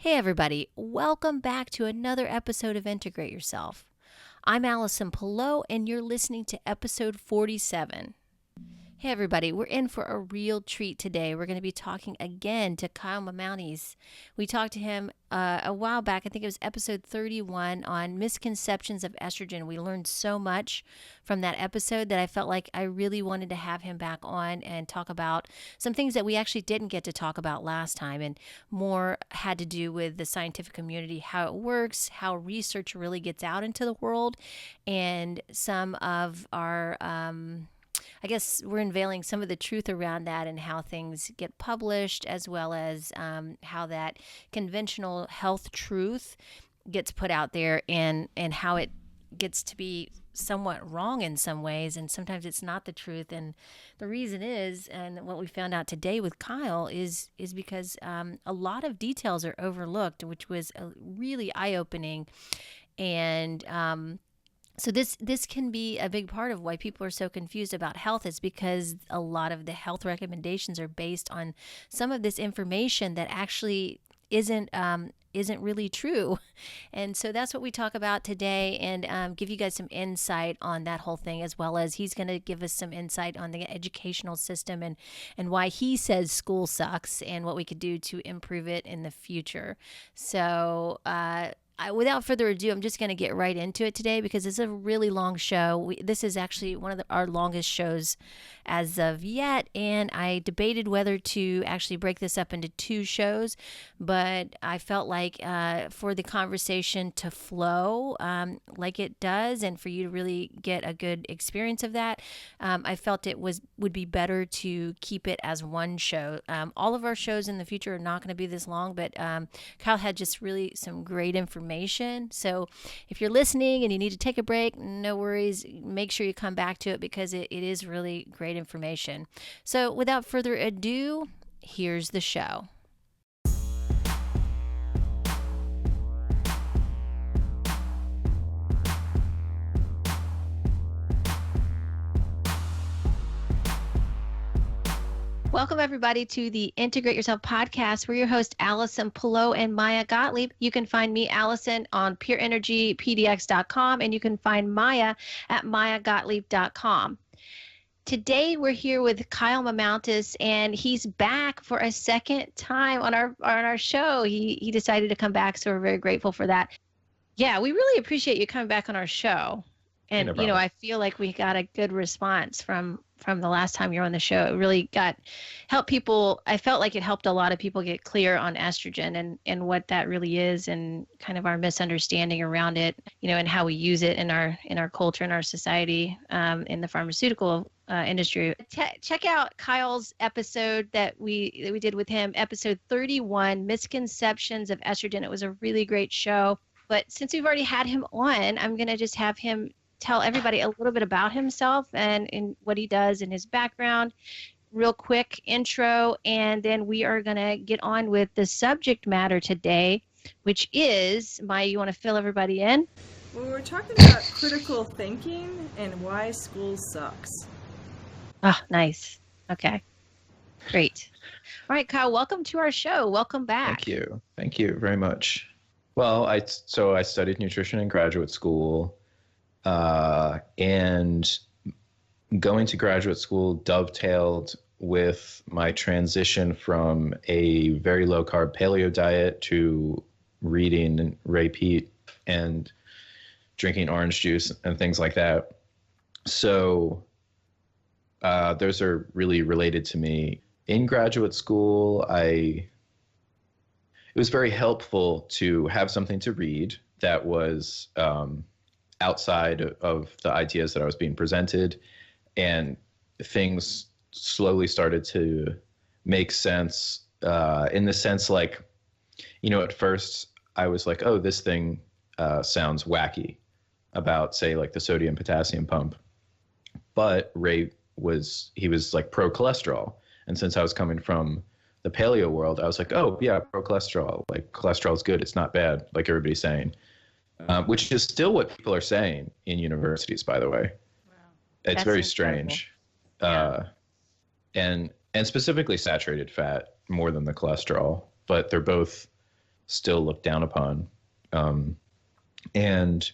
Hey everybody, welcome back to another episode of Integrate Yourself. I'm Allison Pillow and you're listening to episode 47. Hey everybody, we're in for a real treat today. We're going to be talking again to Kyle Mamounis. We talked to him a while back, I think it was episode 31, on misconceptions of estrogen. We learned so much from that episode that I felt like I really wanted to have him back on and talk about some things that we actually didn't get to talk about last time, and more had to do with the scientific community, how it works, how research really gets out into the world, and some of our I guess we're unveiling some of the truth around that and how things get published, as well as how that conventional health truth gets put out there, and how it gets to be somewhat wrong in some ways, and sometimes it's not the truth. And the reason is, and what we found out today with Kyle is because a lot of details are overlooked, which was really eye-opening. And so this can be a big part of why people are so confused about health, is because a lot of the health recommendations are based on some of this information that actually isn't really true. And so that's what we talk about today, and give you guys some insight on that whole thing, as well as he's going to give us some insight on the educational system and why he says school sucks and what we could do to improve it in the future. So without further ado, I'm just going to get right into it today because it's a really long show. This is actually one of our longest shows as of yet, and I debated whether to actually break this up into two shows, but I felt like for the conversation to flow like it does, and for you to really get a good experience of that, I felt it would be better to keep it as one show. All of our shows in the future are not going to be this long, but Kyle had just really some great information. So if you're listening and you need to take a break, no worries. Make sure you come back to it because it is really great information. So without further ado, here's the show. Welcome, everybody, to the Integrate Yourself podcast. We're your host, Allison Pillow and Maya Gottlieb. You can find me, Allison, on PureEnergyPDX.com, and you can find Maya at MayaGottlieb.com. Today, we're here with Kyle Mamounis, and he's back for a second time on our show. He decided to come back, so we're very grateful for that. Yeah, we really appreciate you coming back on our show. And, No problem. I feel like we got a good response from the last time you were on the show. It really helped people. I felt like it helped a lot of people get clear on estrogen and what that really is, and kind of our misunderstanding around it, and how we use it in our culture, in our society, in the pharmaceutical industry. Check out Kyle's episode that we did with him, episode 31, Misconceptions of Estrogen. It was a really great show. But since we've already had him on, I'm going to just have him tell everybody a little bit about himself and what he does and his background. Real quick intro, and then we are going to get on with the subject matter today, which is, Maya, you want to fill everybody in? Well, we're talking about critical thinking and why school sucks. Ah, nice. Okay, great. All right, Kyle, welcome to our show. Welcome back. Thank you very much. Well, I studied nutrition in graduate school, and going to graduate school dovetailed with my transition from a very low carb paleo diet to reading Ray Peat and drinking orange juice and things like that. So those are really related to me. In graduate school, it was very helpful to have something to read that was outside of the ideas that I was being presented, and things slowly started to make sense in the sense, like, at first I was like, oh, this thing sounds wacky about, say, like the sodium potassium pump. But Ray was like pro cholesterol. And since I was coming from the paleo world, I was like, oh yeah, pro cholesterol, like cholesterol is good. It's not bad, like everybody's saying, which is still what people are saying in universities, by the way. Wow. It's That's very incredible. strange. And specifically saturated fat more than the cholesterol, but they're both still looked down upon. And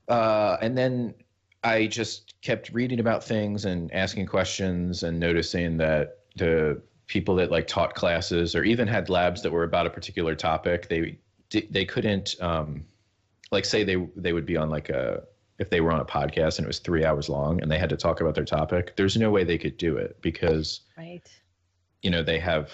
then I just kept reading about things and asking questions and noticing that the people that like taught classes or even had labs that were about a particular topic, they couldn't, like say they would be on like if they were on a podcast and it was 3 hours long and they had to talk about their topic, there's no way they could do it because, right. you know, they have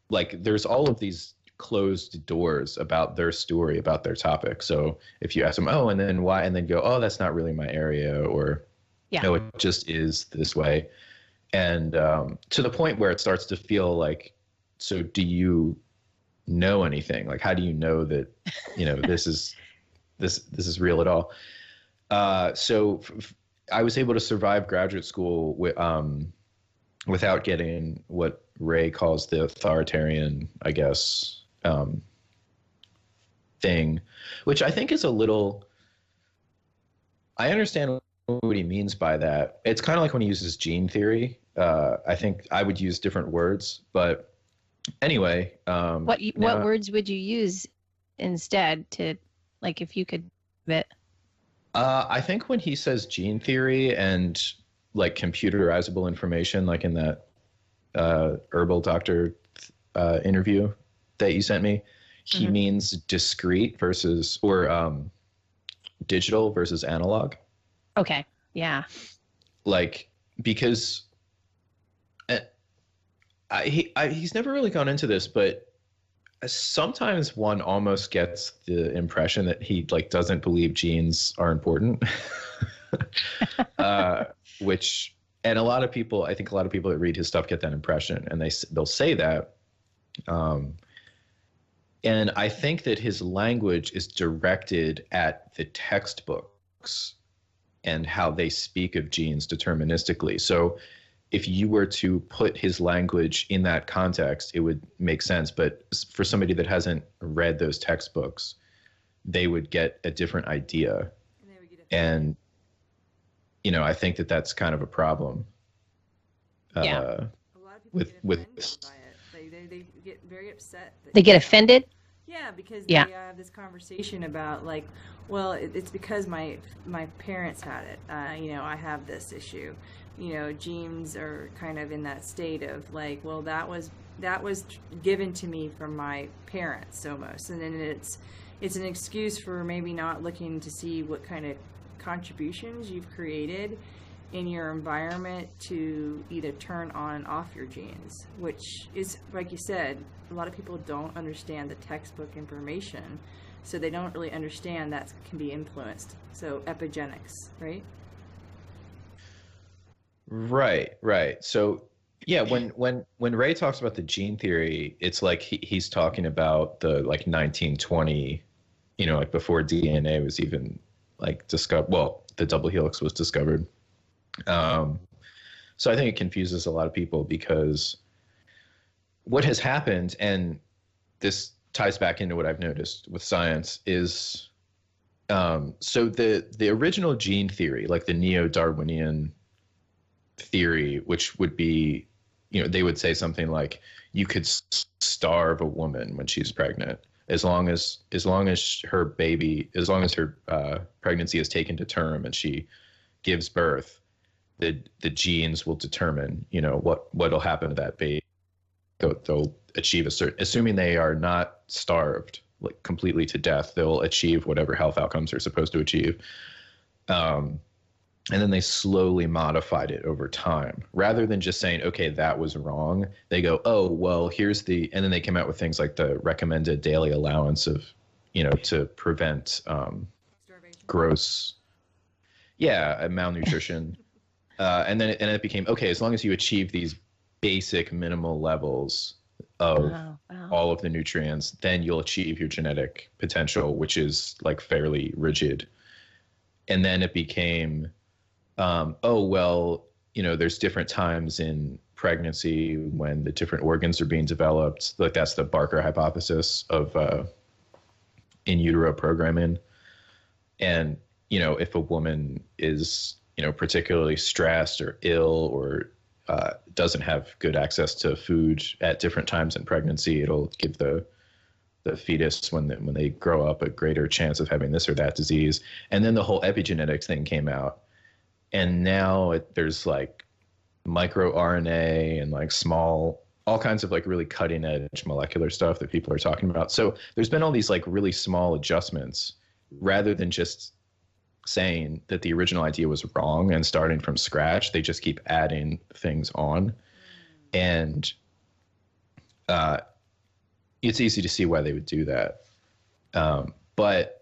like, there's all of these closed doors about their story, about their topic. So if you ask them, oh, and then why, and then go, oh, that's not really my area, or no, it just is this way. And to the point where it starts to feel like, so do you know anything? Like, how do you know that, you know, this is real at all? So I was able to survive graduate school without getting what Ray calls the authoritarian, I guess, thing, which I think is a little, I understand what he means by that. It's kind of like when he uses gene theory. I think I would use different words, but anyway. What words would you use instead to, like, if you could bit? I think when he says gene theory and like computerizable information, like in that herbal doctor interview that you sent me, he means discrete versus, or digital versus analog. Okay. Yeah. Like, because he's never really gone into this, but sometimes one almost gets the impression that he like doesn't believe genes are important. Which, and a lot of people, I think a lot of people that read his stuff get that impression, and they'll say that. And I think that his language is directed at the textbooks and how they speak of genes deterministically. So if you were to put his language in that context, it would make sense. But for somebody that hasn't read those textbooks, they would get a different idea. And you know, I think that that's kind of a problem. Yeah. A lot of people get offended by it. They get very upset. They get offended? Yeah, because they have this conversation about like, well, it's because my parents had it. You know, I have this issue. You know, genes are kind of in that state of like, well, that was given to me from my parents almost, and then it's an excuse for maybe not looking to see what kind of contributions you've created in your environment to either turn on and off your genes, which is, like you said, a lot of people don't understand the textbook information, so they don't really understand that can be influenced. So epigenetics, right? Right. So yeah, when Ray talks about the gene theory, it's like he's talking about the like 1920, you know, like before DNA was even like discovered. Well, the double helix was discovered. So I think it confuses a lot of people, because what has happened, and this ties back into what I've noticed with science, is so the original gene theory, like the neo-Darwinian theory, which would be, you know, they would say something like you could starve a woman when she's pregnant as long as her pregnancy is taken to term and she gives birth, the genes will determine, you know, what'll happen to that baby. They'll achieve a certain, assuming they are not starved like completely to death, they'll achieve whatever health outcomes they're supposed to achieve. And then they slowly modified it over time, rather than just saying, okay, that was wrong. They go, oh, well, and then they came out with things like the recommended daily allowance of, you know, to prevent gross, malnutrition. And then it became, okay, as long as you achieve these basic minimal levels of all of the nutrients, then you'll achieve your genetic potential, which is like fairly rigid. And then it became, oh, well, you know, there's different times in pregnancy when the different organs are being developed. Like that's the Barker hypothesis of in utero programming. And, you know, if a woman is, you know, particularly stressed or ill or doesn't have good access to food at different times in pregnancy, it'll give the fetus when they grow up a greater chance of having this or that disease. And then the whole epigenetics thing came out, and now there's like microRNA and like all kinds of like really cutting edge molecular stuff that people are talking about. So there's been all these like really small adjustments rather than just saying that the original idea was wrong and starting from scratch. They just keep adding things on. And it's easy to see why they would do that. But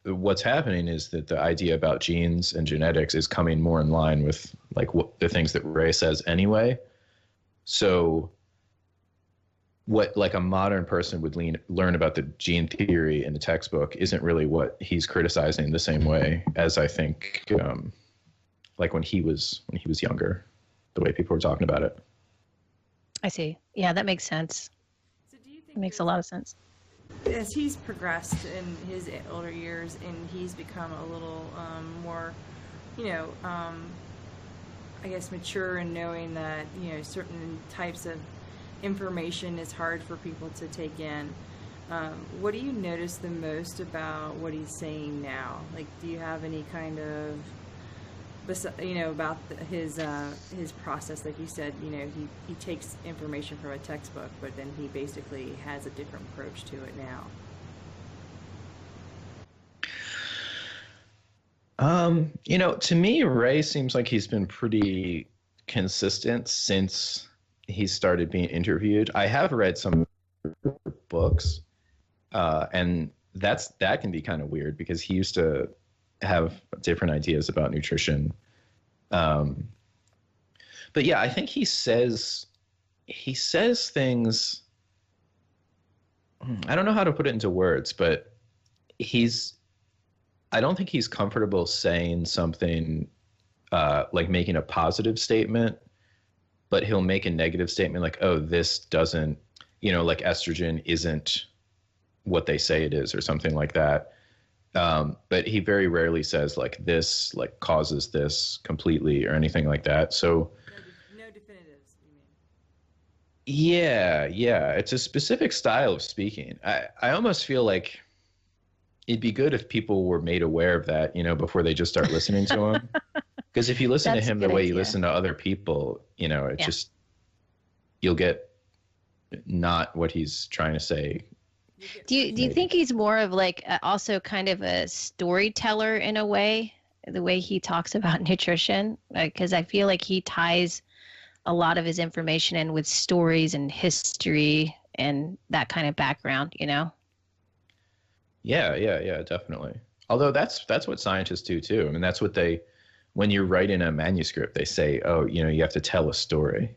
what's happening is that the idea about genes and genetics is coming more in line with like what the things that Ray says anyway. So what like a modern person would learn about the gene theory in a textbook isn't really what he's criticizing the same way as I think like when he was younger, the way people were talking about it. I see. Yeah, that makes sense. So do you think It makes a lot of sense. as he's progressed in his older years and he's become a little more, I guess mature in knowing that, certain types of information is hard for people to take in. What do you notice the most about what he's saying now? Like, do you have any kind of, about his process? Like you said, he takes information from a textbook, but then he basically has a different approach to it now. To me, Ray seems like he's been pretty consistent since he started being interviewed. I have read some books, and that can be kind of weird because he used to have different ideas about nutrition. But yeah, I think he says things, I don't know how to put it into words, but I don't think he's comfortable saying something like making a positive statement, but he'll make a negative statement like, oh, this doesn't, like estrogen isn't what they say it is or something like that. But he very rarely says like this like causes this completely or anything like that. So No definitives, you mean? yeah, it's a specific style of speaking. I almost feel like it'd be good if people were made aware of that, before they just start listening to him. Because if you listen to him the way you listen to other people, just, you'll get not what he's trying to say. Do you think he's more of like also kind of a storyteller in a way, the way he talks about nutrition? Because I feel like he ties a lot of his information in with stories and history and that kind of background, Yeah, definitely. Although that's what scientists do too. I mean, that's what when you're writing a manuscript, they say, oh, you have to tell a story.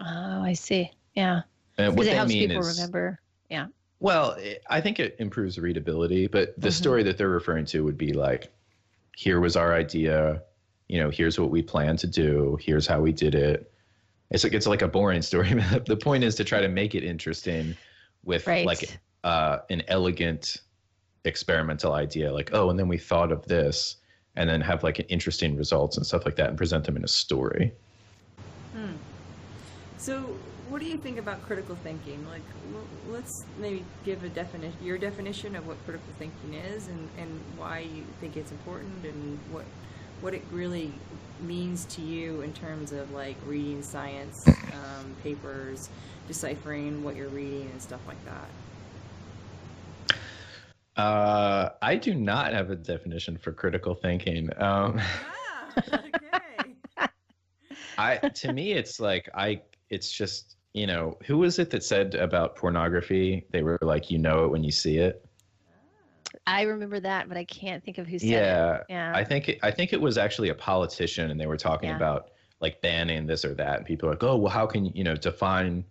Oh, I see. Yeah. And what it they helps mean people is, remember. Yeah. Well, I think it improves readability, but the story that they're referring to would be like, here was our idea, here's what we plan to do, here's how we did it. It's like a boring story. The point is to try to make it interesting with like an elegant experimental idea, like, oh, and then we thought of this, and then have like interesting results and stuff like that and present them in a story. So what do you think about critical thinking? Like, let's maybe give your definition of what critical thinking is and why you think it's important and what it really means to you in terms of like reading science papers, deciphering what you're reading and stuff like that. I do not have a definition for critical thinking. Okay. To me, it's like, it's just, who was it that said about pornography? They were like, it when you see it. I remember that, but I can't think of who said it. Yeah. I think it was actually a politician, and they were talking about like banning this or that. And people are like, oh, well, how can you, define?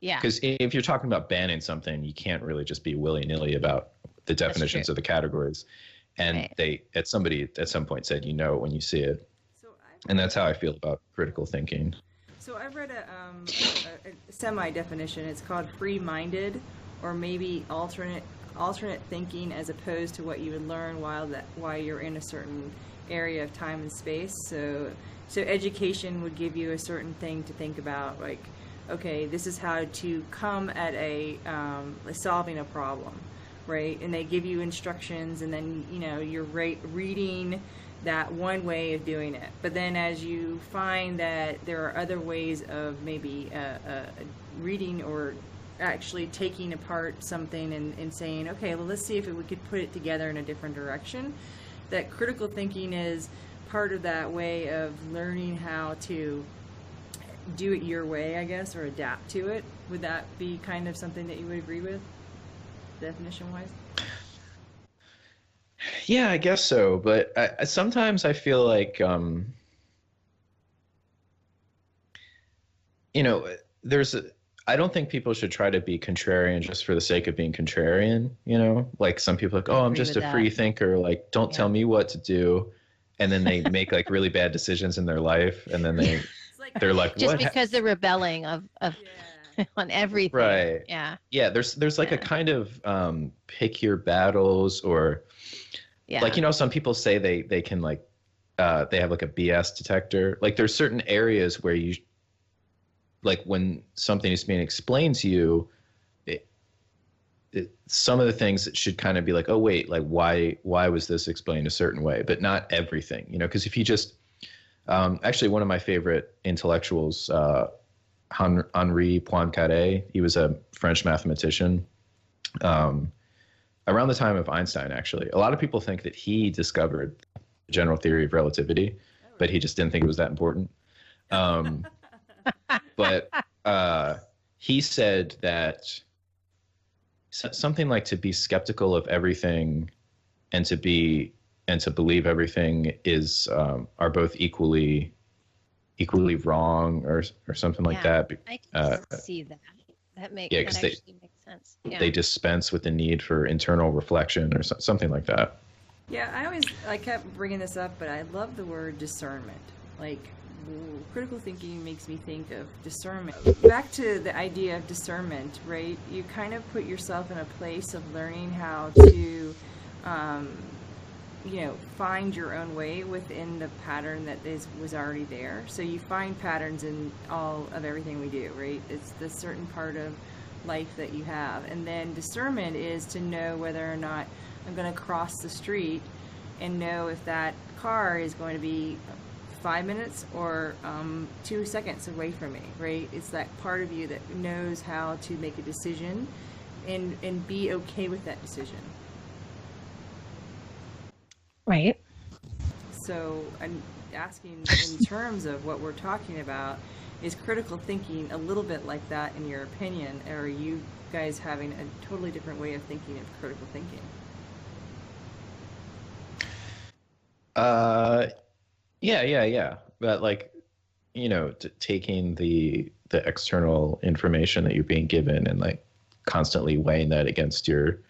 Yeah. Because if you're talking about banning something, you can't really just be willy-nilly about the definitions of the categories. And somebody at some point said, it when you see it. And that's how I feel about critical thinking. So I've read a semi-definition. It's called free-minded, or maybe alternate thinking, as opposed to what you would learn while you're in a certain area of time and space. So So education would give you a certain thing to think about, like, okay, this is how to come at solving a problem, right? And they give you instructions, and then, you know, you're reading that one way of doing it. But then as you find that there are other ways of maybe reading or actually taking apart something and saying, okay, well, let's see if we could put it together in a different direction. That critical thinking is part of that way of learning how to do it your way, I guess, or adapt to it. Would that be kind of something that you would agree with, definition-wise? Yeah, I guess so. But sometimes I feel like, you know, I don't think people should try to be contrarian just for the sake of being contrarian, you know? Like some people are like, oh, I'm just a free thinker. Like, don't tell me what to do. And then they make like really bad decisions in their life. And then they're like, just what because they're rebelling on everything. Right. Yeah. Yeah. There's like a kind of pick your battles, or like, you know, some people say they can like, they have like a BS detector. Like there's certain areas where you, like when something is being explained to you, some of the things that should kind of be like, oh wait, like why was this explained a certain way, but not everything, you know? Because if you just, actually one of my favorite intellectuals, Henri Poincaré, he was a French mathematician, around the time of Einstein, actually. A lot of people think that he discovered the general theory of relativity, but he just didn't think it was that important. But he said that something like to be skeptical of everything and to believe everything is are both equally wrong, or something like that. I can see that. That actually makes sense. Yeah. They dispense with the need for internal reflection or something like that. Yeah, I kept bringing this up, but I love the word discernment. Like, critical thinking makes me think of discernment. Back to the idea of discernment, right? You kind of put yourself in a place of learning how to, find your own way within the pattern that was already there. So you find patterns in all of everything we do, right? It's the certain part of life that you have. And then discernment is to know whether or not I'm going to cross the street and know if that car is going to be 5 minutes or 2 seconds away from me, right? It's that part of you that knows how to make a decision and be okay with that decision. Right. So I'm asking in terms of what we're talking about, is critical thinking a little bit like that in your opinion, or are you guys having a totally different way of thinking of critical thinking? Yeah. But like, you know, taking the external information that you're being given and like constantly weighing that against your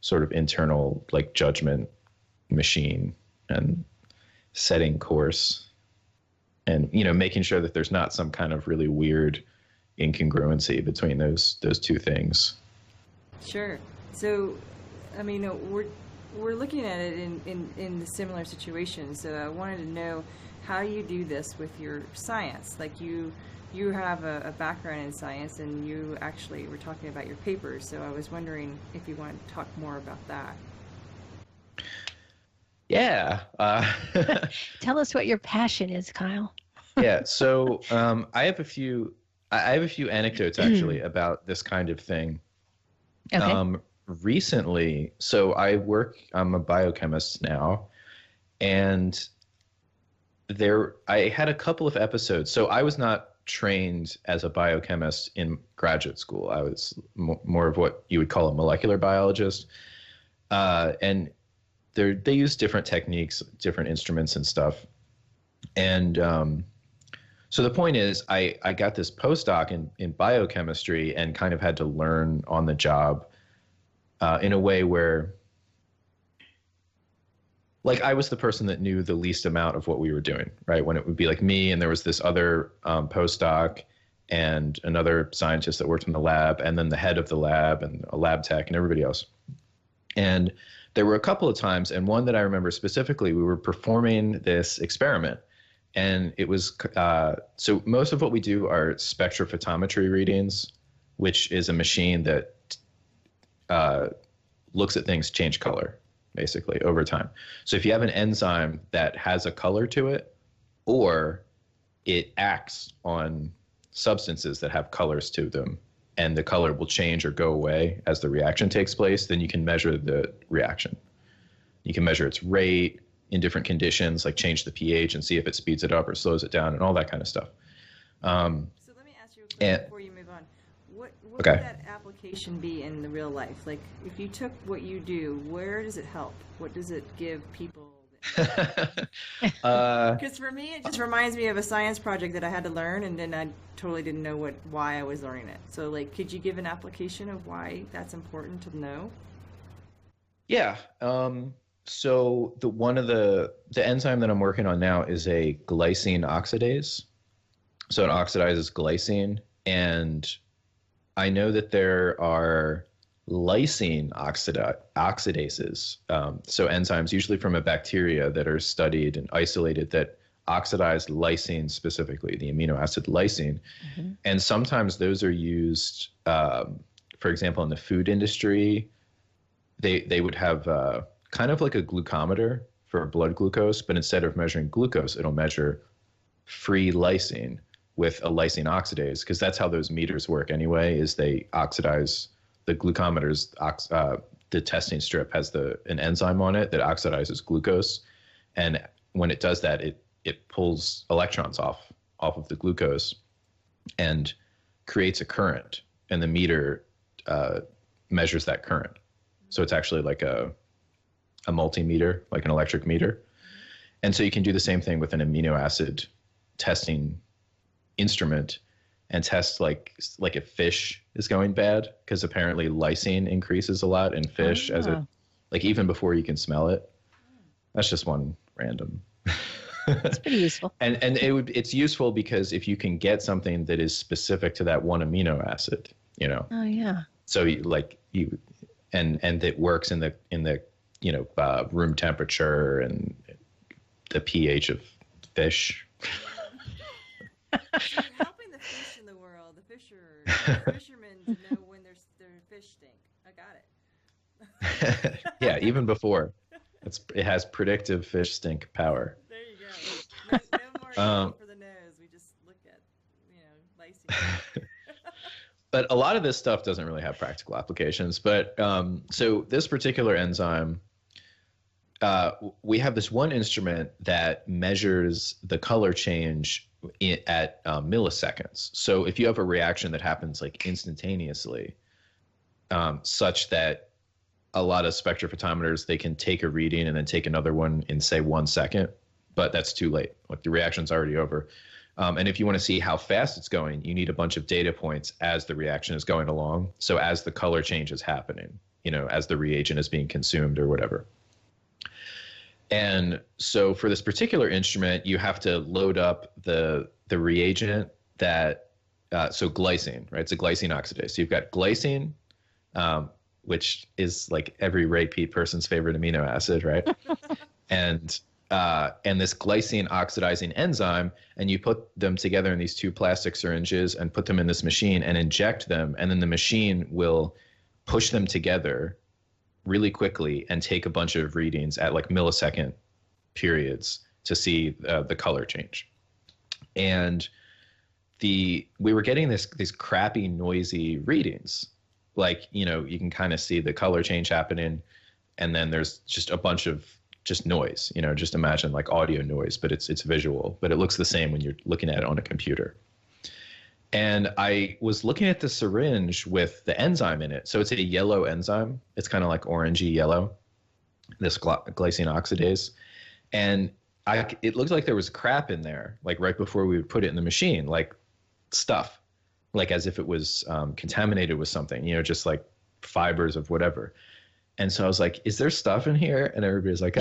sort of internal like judgment machine and setting course, and, you know, making sure that there's not some kind of really weird incongruency between those two things. Sure. So, I mean, we're looking at it in the similar situations. So I wanted to know how you do this with your science. Like you have a background in science, and you actually were talking about your papers. So I was wondering if you want to talk more about that. Yeah. Tell us what your passion is, Kyle. Yeah. So I have a few anecdotes actually about this kind of thing. Okay. Recently, so I'm a biochemist now, and I had a couple of episodes. So I was not trained as a biochemist in graduate school. I was more of what you would call a molecular biologist. And they use different techniques, different instruments and stuff. And so the point is, I got this postdoc in biochemistry and kind of had to learn on the job in a way where, like, I was the person that knew the least amount of what we were doing, right? When it would be like me, and there was this other postdoc and another scientist that worked in the lab, and then the head of the lab and a lab tech and everybody else. And there were a couple of times, and one that I remember specifically, we were performing this experiment, And it was, so most of what we do are spectrophotometry readings, which is a machine that looks at things change color, basically, over time. So if you have an enzyme that has a color to it, or it acts on substances that have colors to them, and the color will change or go away as the reaction takes place, then you can measure the reaction. You can measure its rate in different conditions, like change the pH and see if it speeds it up or slows it down and all that kind of stuff. So let me ask you a question before you move on. What okay. would that application be in the real life? Like, if you took what you do, where does it help? What does it give people? Because for me, it just reminds me of a science project that I had to learn, and then I totally didn't know why I was learning it. So, like, could you give an application of why that's important to know? Yeah. So one of the enzyme that I'm working on now is a glycine oxidase. So it oxidizes glycine, and I know that there are lysine oxidases, so enzymes usually from a bacteria that are studied and isolated that oxidize lysine specifically, the amino acid lysine. Mm-hmm. And sometimes those are used, for example, in the food industry. They would have kind of like a glucometer for blood glucose, but instead of measuring glucose, it'll measure free lysine with a lysine oxidase, because that's how those meters work anyway, is they oxidize the glucometers. The testing strip has an enzyme on it that oxidizes glucose, and when it does that, it pulls electrons off of the glucose and creates a current, and the meter measures that current. So it's actually like a multimeter, like an electric meter. And so you can do the same thing with an amino acid testing instrument and test like if fish is going bad, because apparently lysine increases a lot in fish as it, like, even before you can smell it. That's just one random. It's pretty useful. And it's useful because if you can get something that is specific to that one amino acid, you know. Oh yeah. So and that works in the room temperature and the pH of fish. You're helping the fish in the world, the fishermen to know when their fish stink. I got it. Yeah, even before. It has predictive fish stink power. There you go. No more for the nose. We just look at, lysine. But a lot of this stuff doesn't really have practical applications. But so this particular enzyme, we have this one instrument that measures the color change at milliseconds. So if you have a reaction that happens like instantaneously, such that a lot of spectrophotometers, they can take a reading and then take another one in, say, 1 second, but that's too late. Like, the reaction's already over. And if you want to see how fast it's going, you need a bunch of data points as the reaction is going along. So as the color change is happening, as the reagent is being consumed or whatever. And so for this particular instrument, you have to load up the reagent that, so glycine, right? It's a glycine oxidase. So you've got glycine, which is like every repeat person's favorite amino acid, right? and this glycine oxidizing enzyme, and you put them together in these two plastic syringes and put them in this machine and inject them. And then the machine will push them together really quickly and take a bunch of readings at like millisecond periods to see the color change. And we were getting these crappy, noisy readings. Like, you can kind of see the color change happening, and then there's just a bunch of just noise, just imagine like audio noise, but it's visual, but it looks the same when you're looking at it on a computer. And I was looking at the syringe with the enzyme in it. So it's a yellow enzyme. It's kind of like orangey yellow, this glycine oxidase. And it looked like there was crap in there, like right before we would put it in the machine, like stuff, like as if it was contaminated with something, just like fibers of whatever. And so I was like, is there stuff in here? And everybody's like,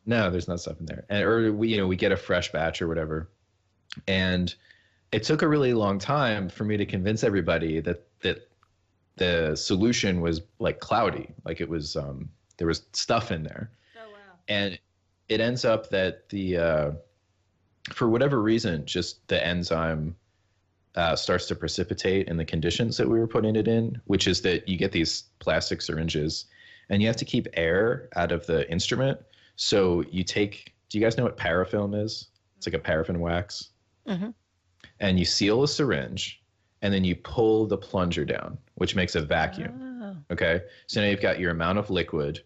no, there's not stuff in there. Or we get a fresh batch or whatever. And it took a really long time for me to convince everybody that the solution was like cloudy, like it was there was stuff in there. Oh wow! And it ends up that for whatever reason, just the enzyme starts to precipitate in the conditions that we were putting it in, which is that you get these plastic syringes and you have to keep air out of the instrument. So you take, do you guys know what parafilm is? It's like a paraffin wax. Mm-hmm. And you seal a syringe and then you pull the plunger down, which makes a vacuum. Oh. Okay. So now you've got your amount of liquid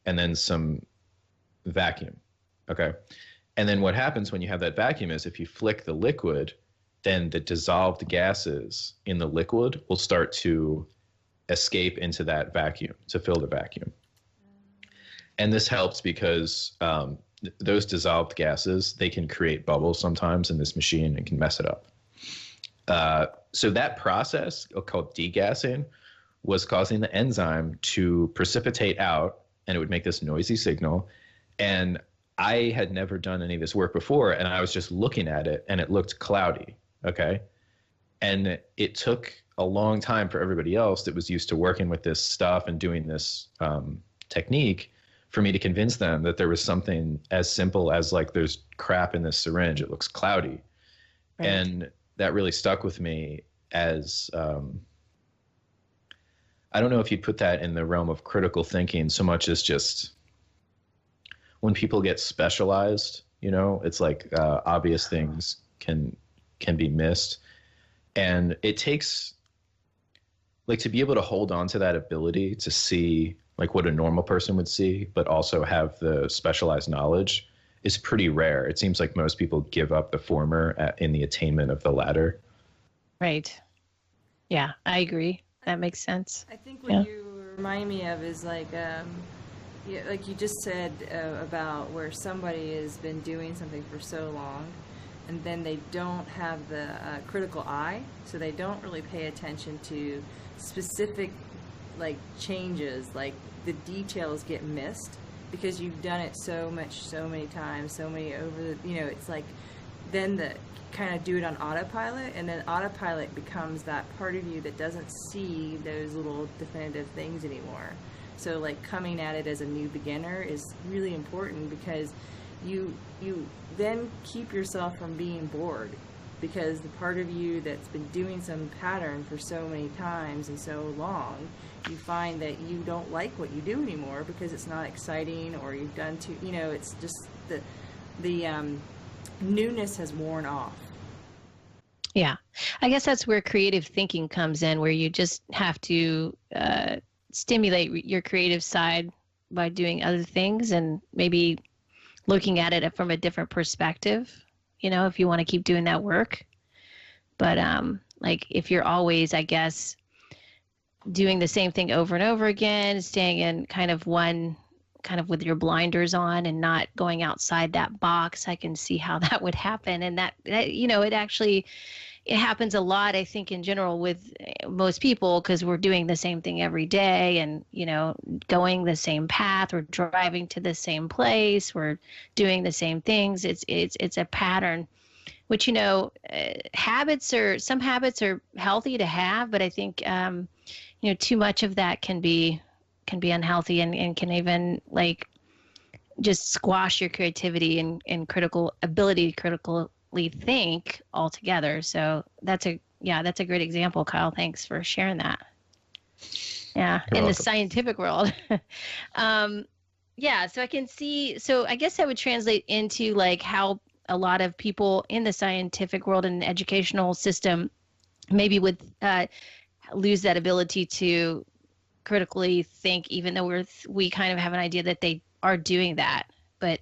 and then some vacuum. Okay. And then what happens when you have that vacuum is if you flick the liquid, then the dissolved gases in the liquid will start to escape into that vacuum to fill the vacuum. And this helps because those dissolved gases, they can create bubbles sometimes in this machine and can mess it up. So that process called degassing was causing the enzyme to precipitate out, and it would make this noisy signal. And I had never done any of this work before, and I was just looking at it, and it looked cloudy, okay? And it took a long time for everybody else that was used to working with this stuff and doing this technique for me to convince them that there was something as simple as like there's crap in this syringe, it looks cloudy. Right. And that really stuck with me as, I don't know if you'd put that in the realm of critical thinking so much as just when people get specialized, you know, it's like obvious things can be missed. And it takes, like, to be able to hold on to that ability to see like what a normal person would see, but also have the specialized knowledge is pretty rare. It seems like most people give up the former in the attainment of the latter. Right. Yeah, I agree. That makes sense. I think what you remind me of is like, like you just said about where somebody has been doing something for so long and then they don't have the critical eye, so they don't really pay attention to specific like changes, like the details get missed because you've done it so many times, so many over the, you know, it's like then the kind of do it on autopilot, and then autopilot becomes that part of you that doesn't see those little definitive things anymore. So like coming at it as a new beginner is really important because you then keep yourself from being bored, because the part of you that's been doing some pattern for so many times and so long, you find that you don't like what you do anymore because it's not exciting, or you've done too, you know, it's just the newness has worn off. Yeah. I guess that's where creative thinking comes in, where you just have to stimulate your creative side by doing other things and maybe looking at it from a different perspective, you know, if you want to keep doing that work. But like if you're always, I guess, doing the same thing over and over again, staying in kind of with your blinders on and not going outside that box, I can see how that would happen. And that you know, it happens a lot, I think, in general with most people, because we're doing the same thing every day and, you know, going the same path, we're driving to the same place, we're doing the same things. It's a pattern, which, you know, some habits are healthy to have, but I think, you know, too much of that can be unhealthy and can even like just squash your creativity and critically think altogether. So that's a great example, Kyle. Thanks for sharing that. Yeah. You're welcome. The scientific world. Yeah. So I can see, so I guess that would translate into like how a lot of people in the scientific world and educational system maybe would lose that ability to critically think, even though we kind of have an idea that they are doing that. But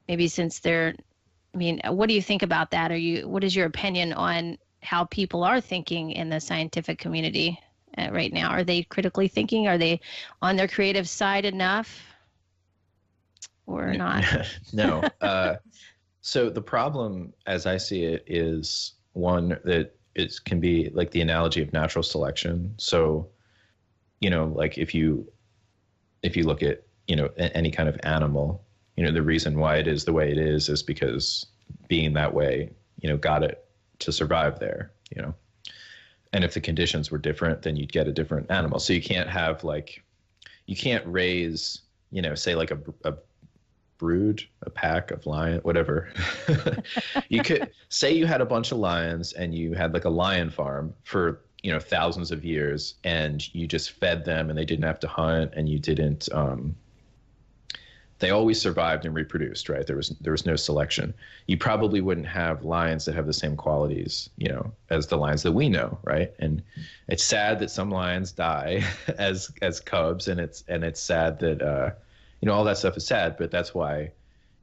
maybe since what do you think about that? What is your opinion on how people are thinking in the scientific community right now? Are they critically thinking? Are they on their creative side enough or not? No. So the problem, as I see it, is one that it can be like the analogy of natural selection. So, you know, like if you look at, you know, any kind of animal, you know, the reason why it is the way it is because being that way, you know, got it to survive there, you know. And if the conditions were different, then you'd get a different animal. So you can't raise, you know, say like a brood, a pack of lion, whatever. You could say you had a bunch of lions and you had like a lion farm for, thousands of years, and you just fed them and they didn't have to hunt, and you didn't, they always survived and reproduced, right? There was no selection. You probably wouldn't have lions that have the same qualities, as the lions that we know, right? And it's sad that some lions die as cubs, and it's sad that all that stuff is sad, but that's why,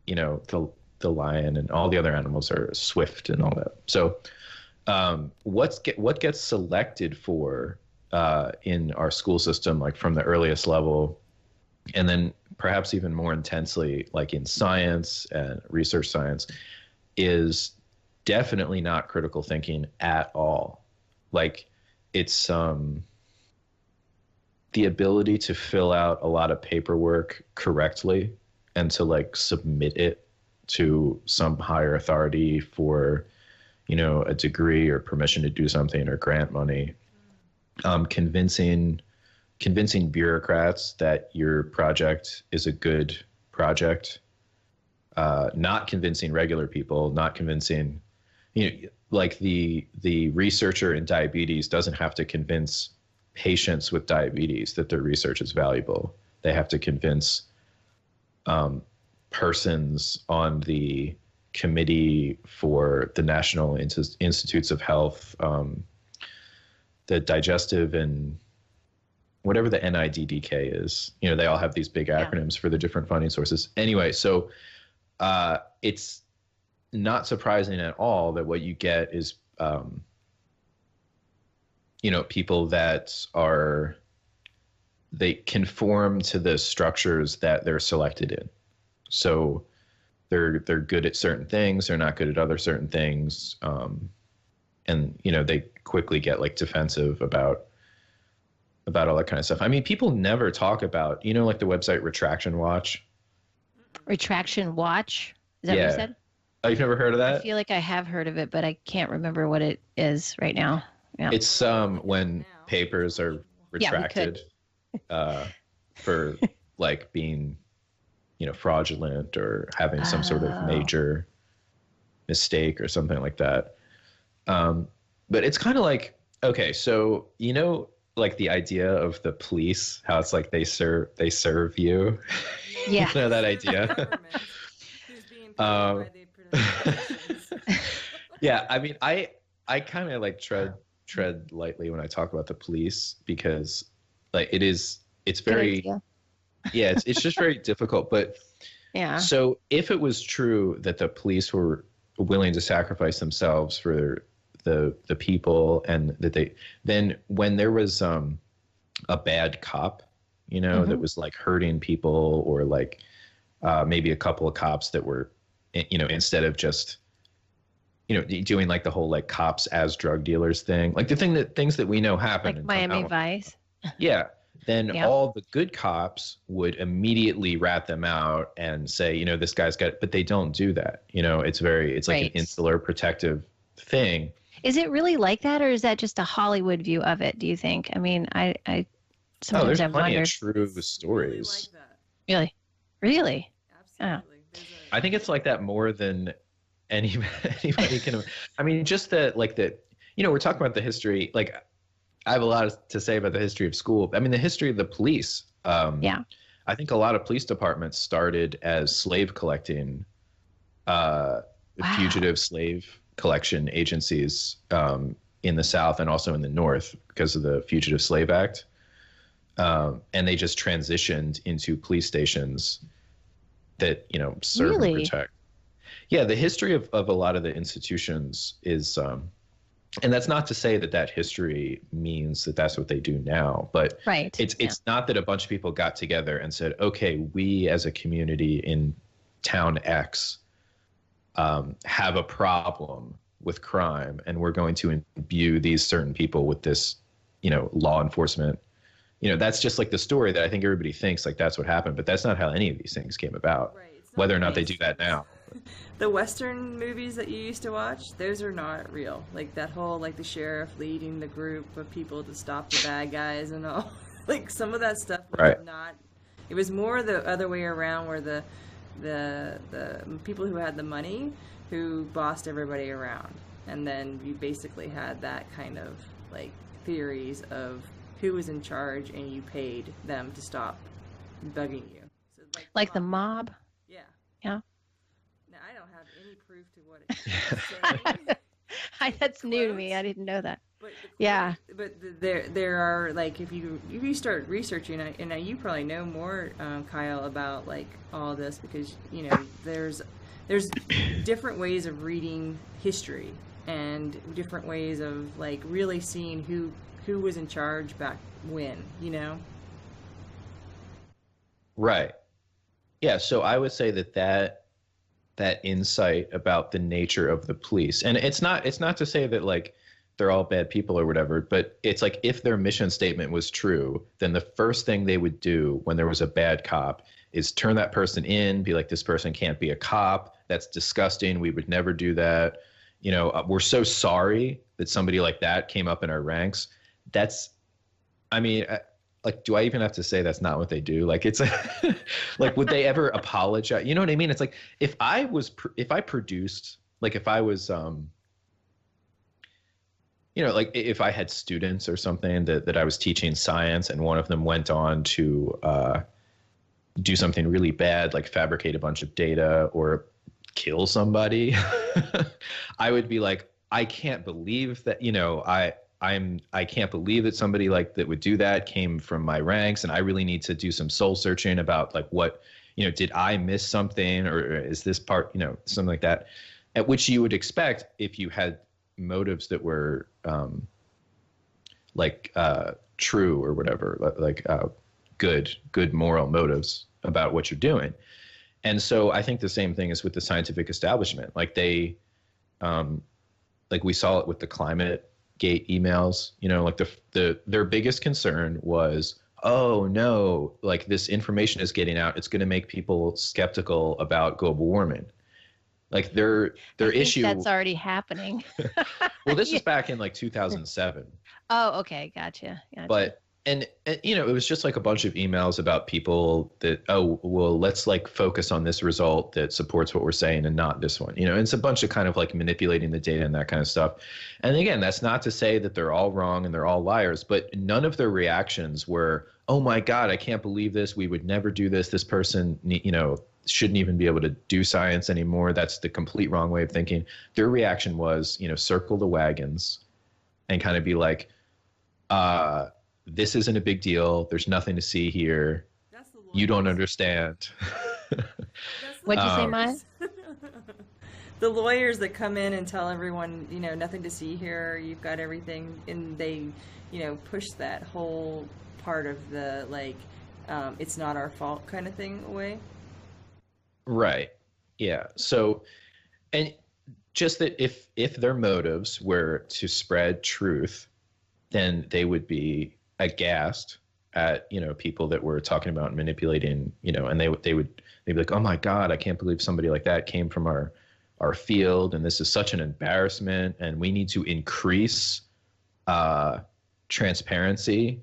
the lion and all the other animals are swift and all that. So, what gets selected for in our school system, like from the earliest level, and then perhaps even more intensely, like in science and research science, is definitely not critical thinking at all. Like, it's the ability to fill out a lot of paperwork correctly and to like submit it to some higher authority for, a degree or permission to do something or grant money. Convincing bureaucrats that your project is a good project, not convincing regular people, not convincing, like the researcher in diabetes doesn't have to convince patients with diabetes that their research is valuable. They have to convince persons on the committee for the National Institutes of Health, the digestive and whatever the NIDDK is, they all have these big acronyms for the different funding sources. Anyway, so it's not surprising at all that what you get is, people that they conform to the structures that they're selected in. So they're good at certain things, they're not good at other certain things. And, they quickly get like defensive about all that kind of stuff. I mean, people never talk about, like the website Retraction Watch. Retraction Watch? Is that what you said? Oh, you've never heard of that? I feel like I have heard of it, but I can't remember what it is right now. Yeah. It's when papers are retracted for like being, fraudulent or having some sort of major mistake or something like that. But it's kind of like, okay, so, like the idea of the police, how it's like they serve you. Yeah. That idea. Yeah, I mean, I kind of like tread lightly when I talk about the police, because like it's very, it's just very difficult. But yeah. So if it was true that the police were willing to sacrifice themselves for the people, and that then when there was a bad cop, that was like hurting people, or like maybe a couple of cops that were, instead of just, doing like the whole like cops as drug dealers thing, like things that we know happen like Miami Vice. Yeah. Then all the good cops would immediately rat them out and say, this guy's got, but they don't do that. It's like an insular protective thing. Is it really like that, or is that just a Hollywood view of it, do you think? I mean, I sometimes there's plenty wondered. of true stories. Really? Really? Absolutely. I think it's like that more than anybody can. I mean, just we're talking about the history. Like, I have a lot to say about the history of school. I mean, the history of the police. I think a lot of police departments started as slave collecting, fugitive slave collection agencies in the South and also in the North because of the Fugitive Slave Act. And they just transitioned into police stations that, serve and protect. Yeah, the history of a lot of the institutions is, and that's not to say that history means that that's what they do now, but it's not that a bunch of people got together and said, okay, we as a community in town X have a problem with crime, and we're going to imbue these certain people with this, law enforcement. That's just like the story that I think everybody thinks like that's what happened, but that's not how any of these things came about, whether or not they do that now. The Western movies that you used to watch, those are not real. Like that whole, like the sheriff leading the group of people to stop the bad guys and all. Like some of that stuff was not, it was more the other way around, where the the people who had the money who bossed everybody around. And then you basically had that kind of like theories of who was in charge, and you paid them to stop bugging you. So like the mob? Yeah. Yeah. Now, I don't have any proof to what it's saying. That's new to me. I didn't know that. But yeah. But there are, like, if you start researching, and you probably know more, Kyle, about like all this, because you know there's different ways of reading history and different ways of like really seeing who was in charge back when, you know. Right. Yeah. So I would say that insight about the nature of the police, and it's not to say that like they're all bad people or whatever, but it's like if their mission statement was true, then the first thing they would do when there was a bad cop is turn that person in, be like, this person can't be a cop. That's disgusting. We would never do that. You know, we're so sorry that somebody like that came up in our ranks. That's, I mean, like, do I even have to say that's not what they do? Like, it's like, would they ever apologize? You know what I mean? It's like, if I produced, like, if I was, you know, like if I had students or something that I was teaching science, and one of them went on to do something really bad, like fabricate a bunch of data or kill somebody, I would be like, I can't believe that, you know, I can't believe that somebody like that would do that came from my ranks, and I really need to do some soul searching about like what, you know, did I miss something, or is this part, you know, something like that, at which you would expect if you had motives that were true or whatever, like good moral motives about what you're doing. And so I think the same thing is with the scientific establishment. Like they, like we saw it with the climate gate emails, you know, like their biggest concern was, oh no, like this information is getting out, it's going to make people skeptical about global warming. Like their issue, that's already happening. Well, this was back in like 2007. Oh, okay, gotcha. But and you know, it was just like a bunch of emails about people that, oh well, let's like focus on this result that supports what we're saying and not this one. You know, and it's a bunch of kind of like manipulating the data and that kind of stuff. And again, that's not to say that they're all wrong and they're all liars, but none of their reactions were, oh my God, I can't believe this. We would never do this. This person, you know, shouldn't even be able to do science anymore. That's the complete wrong way of thinking. Their reaction was, you know, circle the wagons and kind of be like, this isn't a big deal. There's nothing to see here. You don't understand. What'd you say, Maya? The lawyers that come in and tell everyone, you know, nothing to see here, you've got everything, and they, you know, push that whole part of the, like, it's not our fault kind of thing away. Right. Yeah. So, and just that if their motives were to spread truth, then they would be aghast at, you know, people that were talking about manipulating, you know, and they'd be like, oh my God, I can't believe somebody like that came from our field, and this is such an embarrassment, and we need to increase transparency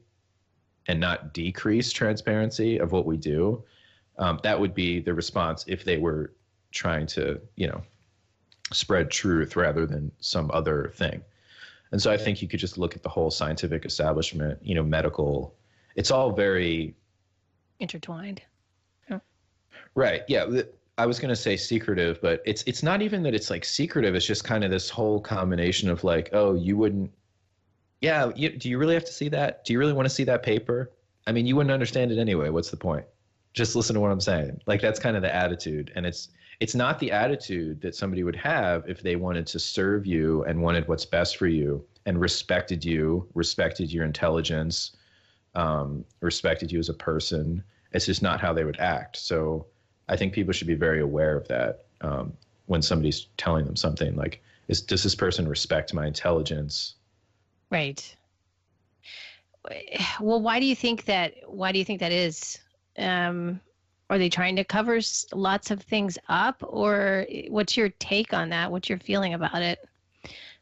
and not decrease transparency of what we do. That would be the response if they were trying to, you know, spread truth rather than some other thing. And so I think you could just look at the whole scientific establishment, you know, medical, it's all very intertwined. Yeah. Right. Yeah. I was going to say secretive, but it's not even that it's like secretive. It's just kind of this whole combination of like, oh, you wouldn't, yeah. Do you really have to see that? Do you really want to see that paper? I mean, you wouldn't understand it anyway. What's the point? Just listen to what I'm saying. Like, that's kind of the attitude. And it's not the attitude that somebody would have if they wanted to serve you and wanted what's best for you and respected you, respected your intelligence, respected you as a person. It's just not how they would act. So I think people should be very aware of that when somebody's telling them something like, does this person respect my intelligence? Right. Well, why do you think that is? Are they trying to cover lots of things up, or what's your take on that? What's your feeling about it?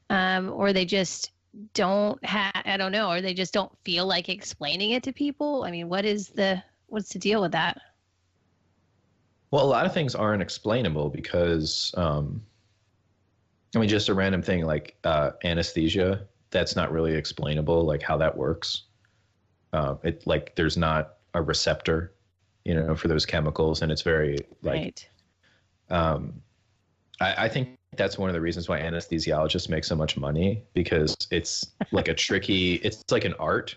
Or they just don't I don't know, or they just don't feel like explaining it to people? I mean, what's the deal with that? Well, a lot of things aren't explainable because, I mean, just a random thing like anesthesia, that's not really explainable, like how that works. It like there's not a receptor, you know, for those chemicals, and it's very like, Right. I think that's one of the reasons why anesthesiologists make so much money, because it's like a tricky, it's like an art.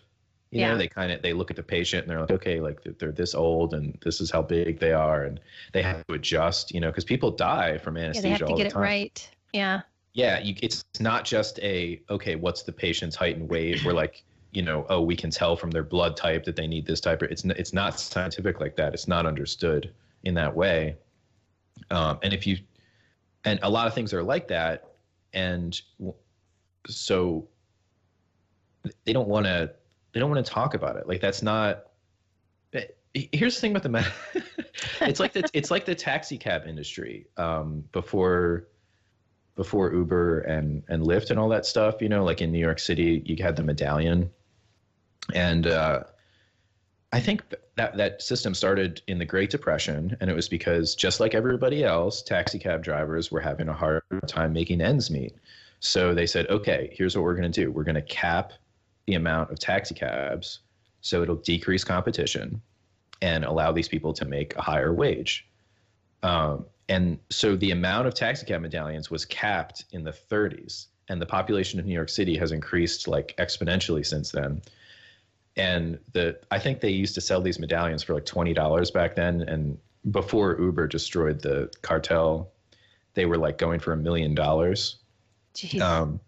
You know, Yeah. they look at the patient and they're like, okay, like they're this old and this is how big they are, and they have to adjust, you know, because people die from Yeah, they have anesthesia to all get the it time. right. Yeah. Yeah, it's not just a, okay, what's the patient's height and weight? We're like, you know, oh, we can tell from their blood type that they need this type. It's not scientific like that. It's not understood in that way. And if you, and a lot of things are like that, and so they don't want to talk about it. Like that's not. Here's the thing about it's like the taxi cab industry, before Uber and Lyft and all that stuff. You know, like in New York City, you had the medallion, and I think that system started in the Great Depression, and it was because, just like everybody else, taxi cab drivers were having a hard time making ends meet. So they said, okay, here's what we're going to do. We're going to cap the amount of taxi cabs so it'll decrease competition and allow these people to make a higher wage. And so the amount of taxi cab medallions was capped in the 30s, and the population of New York City has increased like exponentially since then. And I think they used to sell these medallions for like $20 back then. And before Uber destroyed the cartel, they were like going for $1 million. Jeez.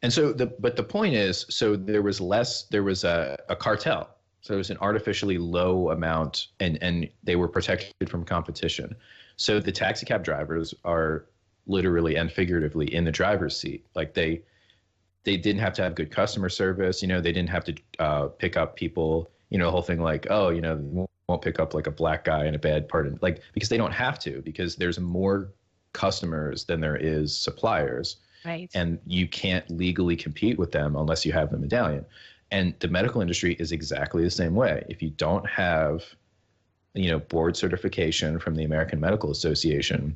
And so but the point is, so there was a cartel. So it was an artificially low amount, and they were protected from competition. So the taxi cab drivers are literally and figuratively in the driver's seat. Like they didn't have to have good customer service. You know, they didn't have to pick up people, you know, the whole thing like, oh, you know, won't pick up like a black guy in a bad part of, like, because they don't have to, because there's more customers than there is suppliers. Right. And you can't legally compete with them unless you have the medallion. And the medical industry is exactly the same way. If you don't have, you know, board certification from the American Medical Association,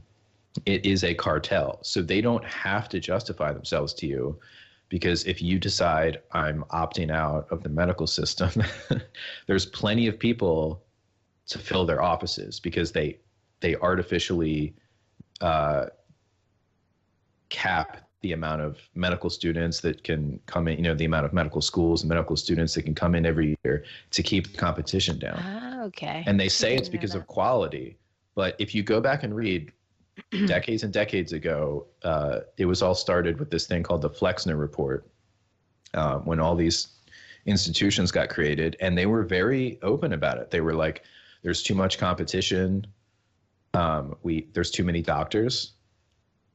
it is a cartel. So they don't have to justify themselves to you, because if you decide I'm opting out of the medical system, there's plenty of people to fill their offices, because they artificially cap the amount of medical students that can come in, you know, the amount of medical schools and medical students that can come in every year to keep the competition down. Ah, okay. And they I say it's didn't know because that. of quality. But if you go back and read decades and decades ago, it was all started with this thing called the Flexner Report, when all these institutions got created, and they were very open about it. They were like, there's too much competition. There's too many doctors.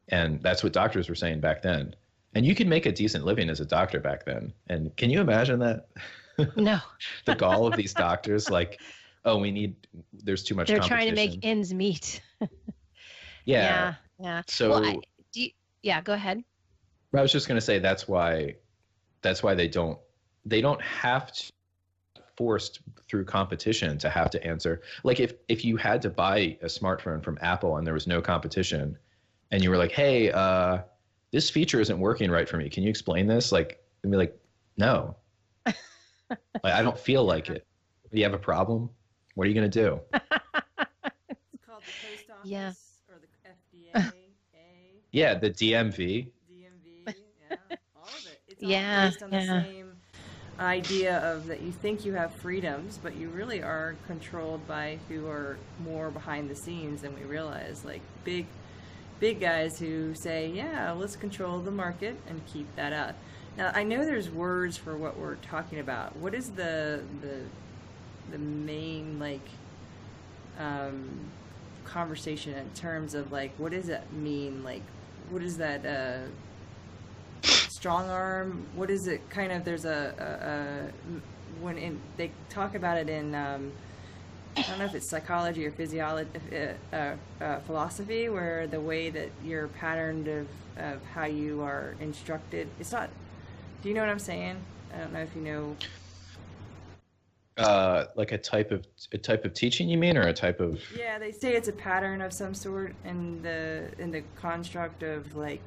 And that's what doctors were saying back then. And you could make a decent living as a doctor back then. And can you imagine that? No. The gall of these doctors, like, oh, there's too much They're competition. trying to make ends meet. Yeah. Yeah. So Well, yeah, go ahead. I was just going to say that's why they don't have to, forced through competition, to have to answer. Like if you had to buy a smartphone from Apple and there was no competition, and you were like, hey, this feature isn't working right for me, can you explain this? Like, they'd be like, no. Like, I don't feel like it. Do you have a problem? What are you going to do? It's called the post office, Yeah. or the FDA, Yeah, the DMV. DMV, yeah, all of it. It's all Yeah, based on the yeah. same idea of that you think you have freedoms, but you really are controlled by who are more behind the scenes than we realize. Like big guys who say, yeah, let's control the market and keep that up. Now, I know there's words for what we're talking about. What is the main, like, conversation in terms of, like, what does it mean? Like, what is that, strong arm? What is it kind of, there's they talk about it in, I don't know if it's psychology or physiology, philosophy, where the way that you're patterned of how you are instructed. It's not. Do you know what I'm saying? I don't know if you know. Like a type of teaching, you mean, or a type of? Yeah, they say it's a pattern of some sort in the construct of like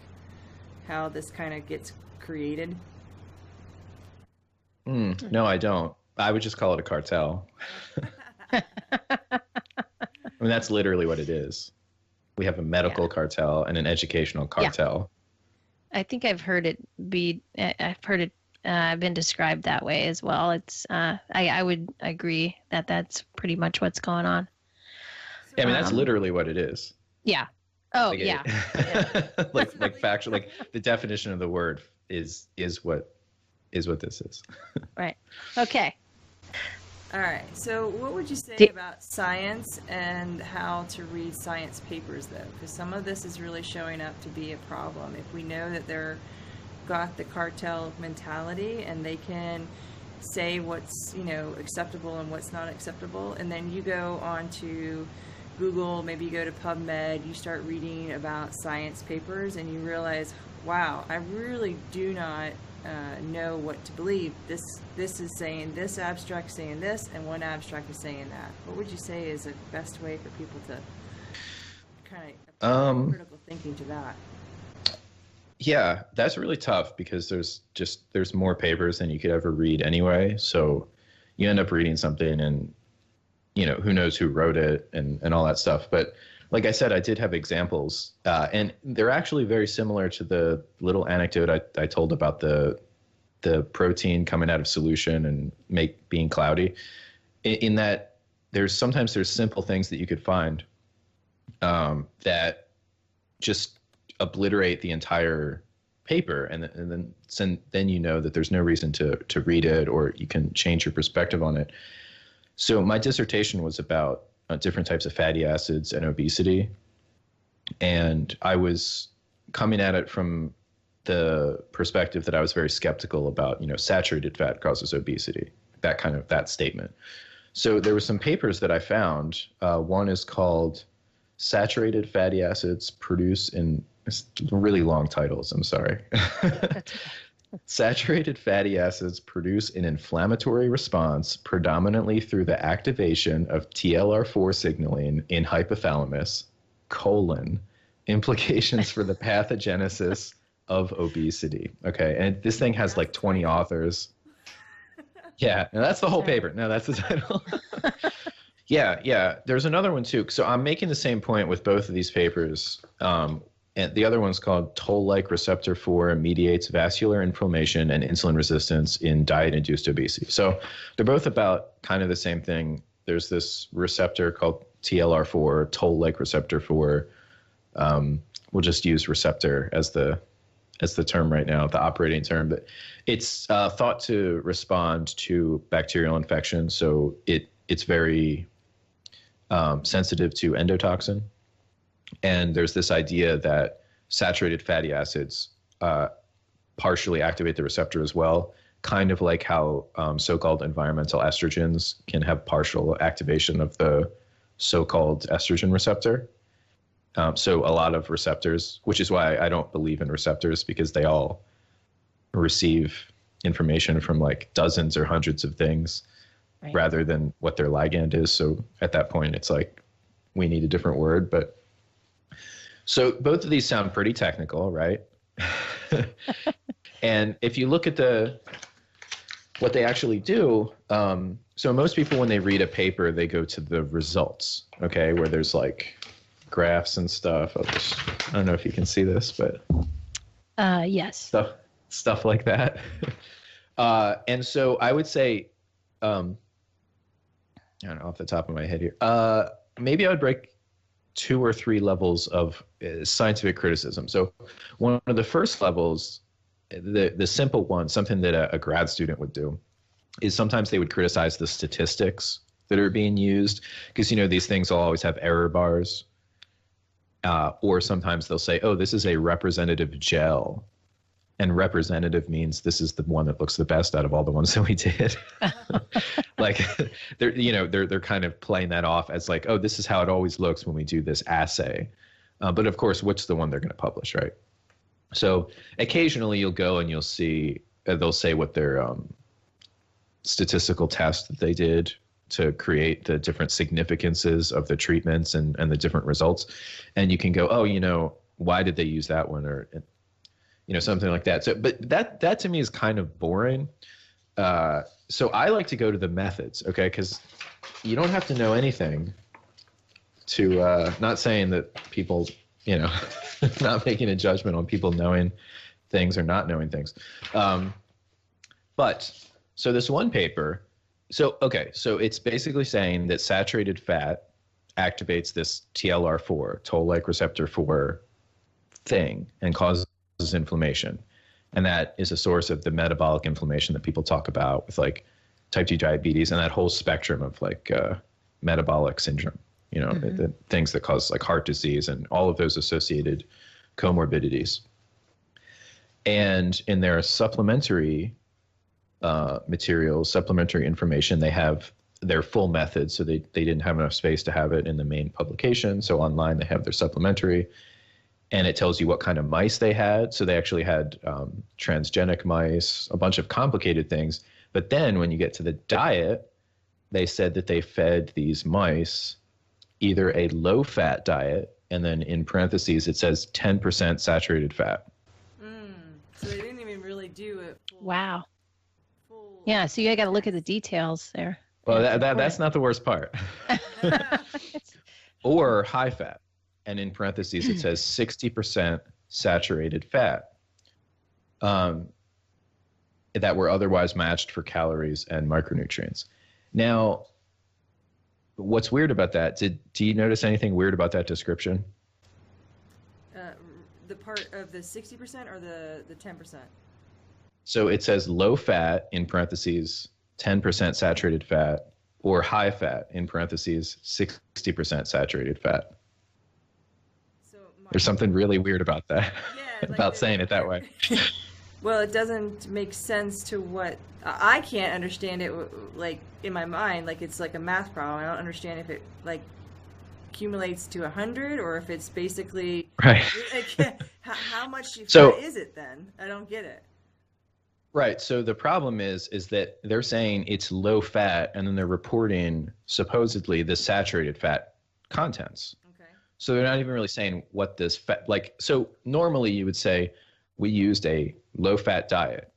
how this kind of gets created. No, I don't. I would just call it a cartel. I mean, that's literally what it is. We have a medical cartel and an educational cartel. I think I've heard it been described that way as well. It's I would agree that that's pretty much what's going on. I mean, that's literally what it is. Yeah. Oh, Like, yeah. like factual, like the definition of the word is what this is. Right. Okay. All right. So, what would you say about science and how to read science papers, though? Because some of this is really showing up to be a problem. If we know that they're got the cartel mentality and they can say what's acceptable and what's not acceptable, and then you go on to Google, maybe you go to PubMed, you start reading about science papers, and you realize, wow, I really do not know what to believe. This is saying this, abstract saying this, and one abstract is saying that. What would you say is the best way for people to kind of apply critical thinking to that? Yeah, that's really tough because there's more papers than you could ever read anyway. So you end up reading something and, who knows who wrote it and all that stuff. But like I said, I did have examples, and they're actually very similar to the little anecdote I told about the protein coming out of solution and being cloudy. In that sometimes there's simple things that you could find that just obliterate the entire paper, and then you know that there's no reason to read it, or you can change your perspective on it. So my dissertation was about different types of fatty acids and obesity, and I was coming at it from the perspective that I was very skeptical about, saturated fat causes obesity, that statement. So there were some papers that I found. One is called Saturated Fatty Acids Produce in really long titles. I'm sorry. Saturated fatty acids produce an inflammatory response predominantly through the activation of TLR4 signaling in hypothalamus, implications for the pathogenesis of obesity. Okay, and this thing has like 20 authors. Yeah, and that's the whole paper. No, that's the title. Yeah. There's another one too. So I'm making the same point with both of these papers. And the other one's called Toll-like receptor 4 mediates vascular inflammation and insulin resistance in diet-induced obesity. So they're both about kind of the same thing. There's this receptor called TLR4, Toll-like receptor 4. We'll just use receptor as the term right now, the operating term. But it's thought to respond to bacterial infection. So it's very sensitive to endotoxin. And there's this idea that saturated fatty acids partially activate the receptor as well, kind of like how so-called environmental estrogens can have partial activation of the so-called estrogen receptor. So a lot of receptors, which is why I don't believe in receptors, because they all receive information from like dozens or hundreds of things, right, rather than what their ligand is. So at that point, it's like we need a different word. But so both of these sound pretty technical, right? And if you look at what they actually do, so most people, when they read a paper, they go to the results, okay, where there's like graphs and stuff. I don't know if you can see this, but yes, stuff like that. And so I would say, I don't know, off the top of my head here, maybe I would break 2 or 3 levels of scientific criticism. So one of the first levels, the simple one, something that a grad student would do, is sometimes they would criticize the statistics that are being used, because these things will always have error bars, or sometimes they'll say, oh, this is a representative gel, and representative means this is the one that looks the best out of all the ones that we did. Like they're kind of playing that off as like, oh, this is how it always looks when we do this assay. But of course, what's the one they're going to publish, right? So occasionally you'll go and you'll see, they'll say what their statistical test that they did to create the different significances of the treatments and the different results. And you can go, oh, why did they use that one? Or, something like that. So, but that to me is kind of boring. So I like to go to the methods, okay? Because you don't have to know anything to, not saying that people, not making a judgment on people knowing things or not knowing things. But so this one paper, so it's basically saying that saturated fat activates this TLR4, toll-like receptor 4 thing, and causes inflammation. And that is a source of the metabolic inflammation that people talk about with like type 2 diabetes and that whole spectrum of like metabolic syndrome, the things that cause like heart disease and all of those associated comorbidities. And in their supplementary materials, supplementary information, they have their full method. So they didn't have enough space to have it in the main publication. So online they have their supplementary, and it tells you what kind of mice they had. So they actually had transgenic mice, a bunch of complicated things. But then when you get to the diet, they said that they fed these mice either a low-fat diet, and then in parentheses it says 10% saturated fat. So they didn't even really do it. Wow. Yeah, so you got to look at the details there. Well, that's not the worst part. Or high fat. And in parentheses, it says 60% saturated fat that were otherwise matched for calories and micronutrients. Now, what's weird about that? Do you notice anything weird about that description? The part of the 60% or the 10%? So it says low fat, in parentheses, 10% saturated fat, or high fat, in parentheses, 60% saturated fat. There's something really weird about that, about saying it that way. Well, it doesn't make sense to what I can't understand it. Like in my mind, like it's like a math problem. I don't understand if it like accumulates to 100 or if it's basically right. Like, how much fat is it then? I don't get it. Right. So the problem is that they're saying it's low fat, and then they're reporting supposedly the saturated fat contents. So they're not even really saying what this fat, like, so normally you would say we used a low fat diet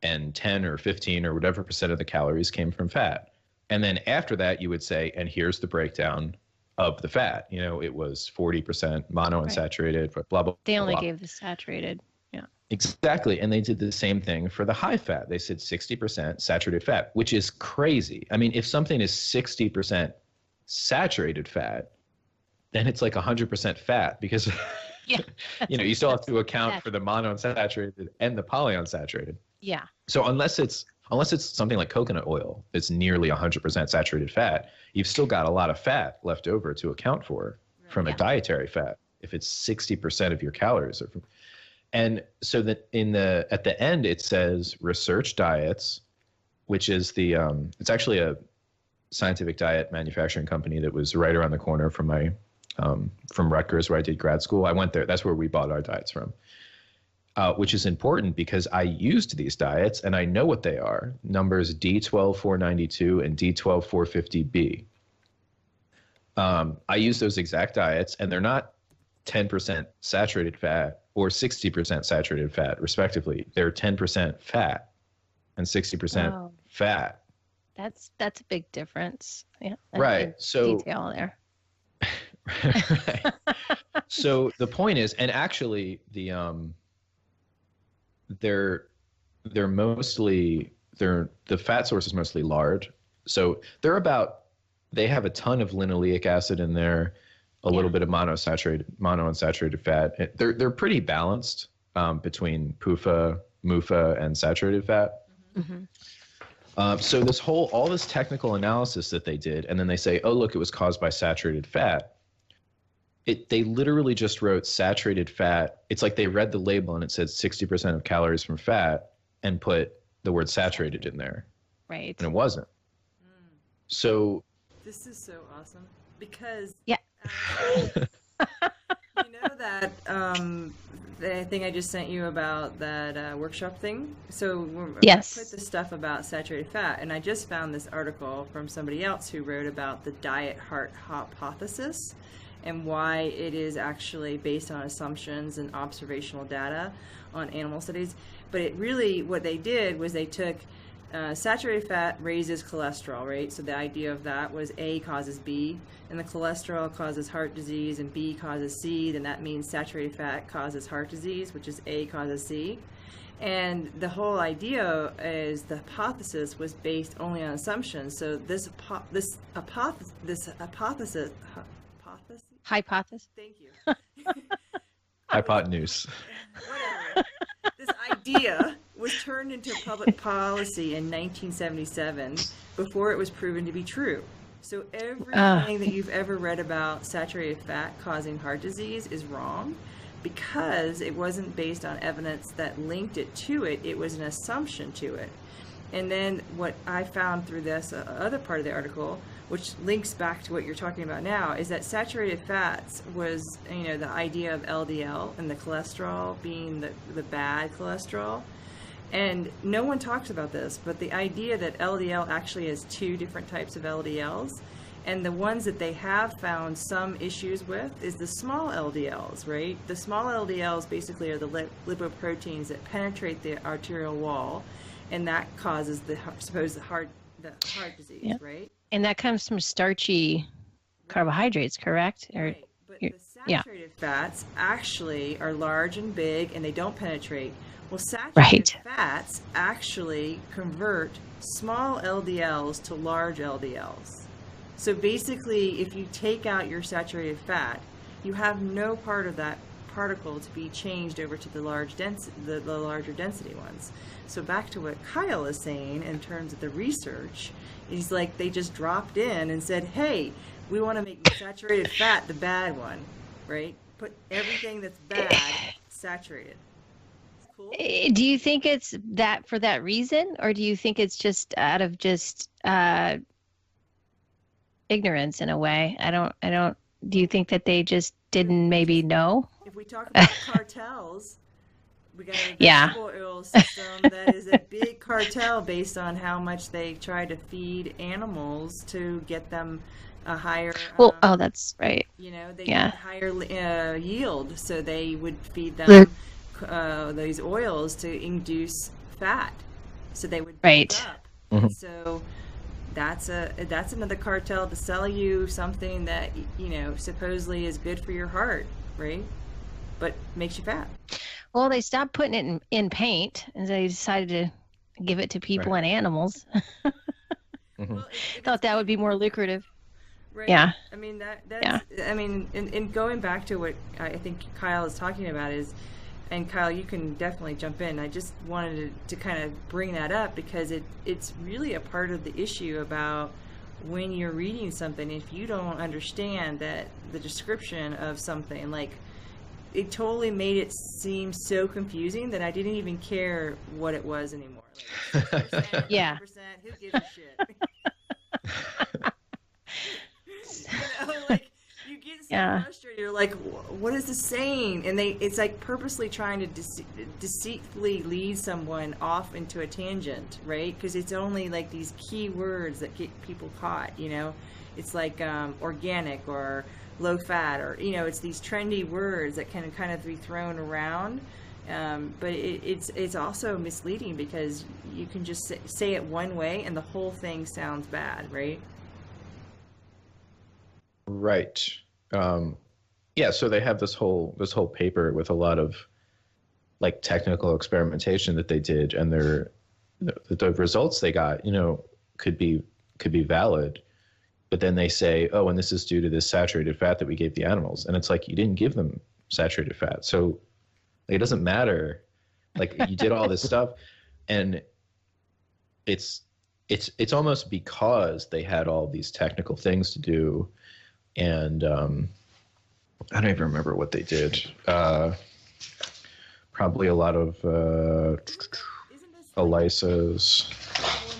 and 10 or 15 or whatever percent of the calories came from fat. And then after that you would say, and here's the breakdown of the fat. It was 40% monounsaturated, blah, blah, blah. They only gave the saturated. Yeah. Exactly. And they did the same thing for the high fat. They said 60% saturated fat, which is crazy. I mean, if something is 60% saturated fat, then it's like 100% fat because, you still have to account for the monounsaturated and the polyunsaturated. Yeah. So unless it's something like coconut oil that's nearly 100% saturated fat, you've still got a lot of fat left over to account for from a dietary fat if it's 60% of your calories. And so that at the end it says research diets, which is it's actually a scientific diet manufacturing company that was right around the corner from from Rutgers, where I did grad school. I went there. That's where we bought our diets from, which is important because I used these diets and I know what they are. Numbers D12492 and D12450B. I use those exact diets, and they're not 10% saturated fat or 60% saturated fat, respectively. They're 10% fat and 60% fat. That's a big difference. Yeah. Right. So detail there. Right. So the point is, and actually the fat source is mostly lard. So they have a ton of linoleic acid in there, a little bit of monounsaturated fat. They're pretty balanced between PUFA, MUFA, and saturated fat. Mm-hmm. So all this technical analysis that they did, and then they say, oh, look, it was caused by saturated fat. They literally just wrote saturated fat. It's like they read the label and it said 60% of calories from fat and put the word saturated in there. Right. And it wasn't. So. This is so awesome because. Yeah. You know that the thing I just sent you about that workshop thing? So Yes. I put the stuff about saturated fat, and I just found this article from somebody else who wrote about the diet heart hypothesis and why it is actually based on assumptions and observational data on animal studies. But it really, what they did was they took saturated fat raises cholesterol, right? So the idea of that was A causes B, and the cholesterol causes heart disease, and B causes C, then that means saturated fat causes heart disease, which is A causes C. And the whole idea is the hypothesis was based only on assumptions. So this hypothesis. Thank you. Hypotenuse. Whatever. This idea was turned into public policy in 1977 before it was proven to be true. So everything that you've ever read about saturated fat causing heart disease is wrong because it wasn't based on evidence that linked it to it. It was an assumption to it. And then what I found through this other part of the article, which links back to what you're talking about now, is that saturated fats was, the idea of LDL and the cholesterol being the bad cholesterol. And no one talks about this, but the idea that LDL actually has two different types of LDLs, and the ones that they have found some issues with is the small LDLs, right? The small LDLs basically are the lipoproteins that penetrate the arterial wall, and that causes the heart disease, right? And that comes from starchy carbohydrates, correct? Right. But the saturated fats actually are large and big, and they don't penetrate. Well, saturated fats actually convert small LDLs to large LDLs. So basically, if you take out your saturated fat, you have no part of that particle to be changed over to the larger density ones. So back to what Kyle is saying in terms of the research, he's like they just dropped in and said, hey, we want to make saturated fat the bad one, right? Put everything that's bad saturated. Cool. Do you think it's that for that reason, or do you think it's just out of just ignorance in a way? I don't. Do you think that they just didn't maybe know? If we talk about cartels, we got a vegetable oil system that is a big cartel based on how much they try to feed animals to get them a higher. That's right. They get higher yield, so they would feed them these oils to induce fat, so they would build up. Mm-hmm. So that's another cartel to sell you something that supposedly is good for your heart, right? But makes you fat. Well, they stopped putting it in paint, and they decided to give it to people and animals. Mm-hmm. Well, thought that would be more lucrative. Right. Yeah. I mean and going back to what I think Kyle is talking about is. And Kyle, you can definitely jump in. I just wanted to kind of bring that up because it's really a part of the issue about when you're reading something, if you don't understand that the description of something, like it totally made it seem so confusing that I didn't even care what it was anymore. Like 6%, yeah. 10%, who gives a shit? You get so frustrated. You're like, what is this saying? And it's like purposely trying to deceitfully lead someone off into a tangent, right? Because it's only like these key words that get people caught, It's like organic or low fat or, it's these trendy words that can kind of be thrown around. But it's also misleading because you can just say it one way and the whole thing sounds bad, right? Right. So they have this whole paper with a lot of like technical experimentation that they did, and the results they got, could be valid, but then they say, oh, and this is due to this saturated fat that we gave the animals, and it's like you didn't give them saturated fat, so like, it doesn't matter. Like you did all this stuff, and it's almost because they had all these technical things to do. And I don't even remember what they did. Probably a lot of ELISAs.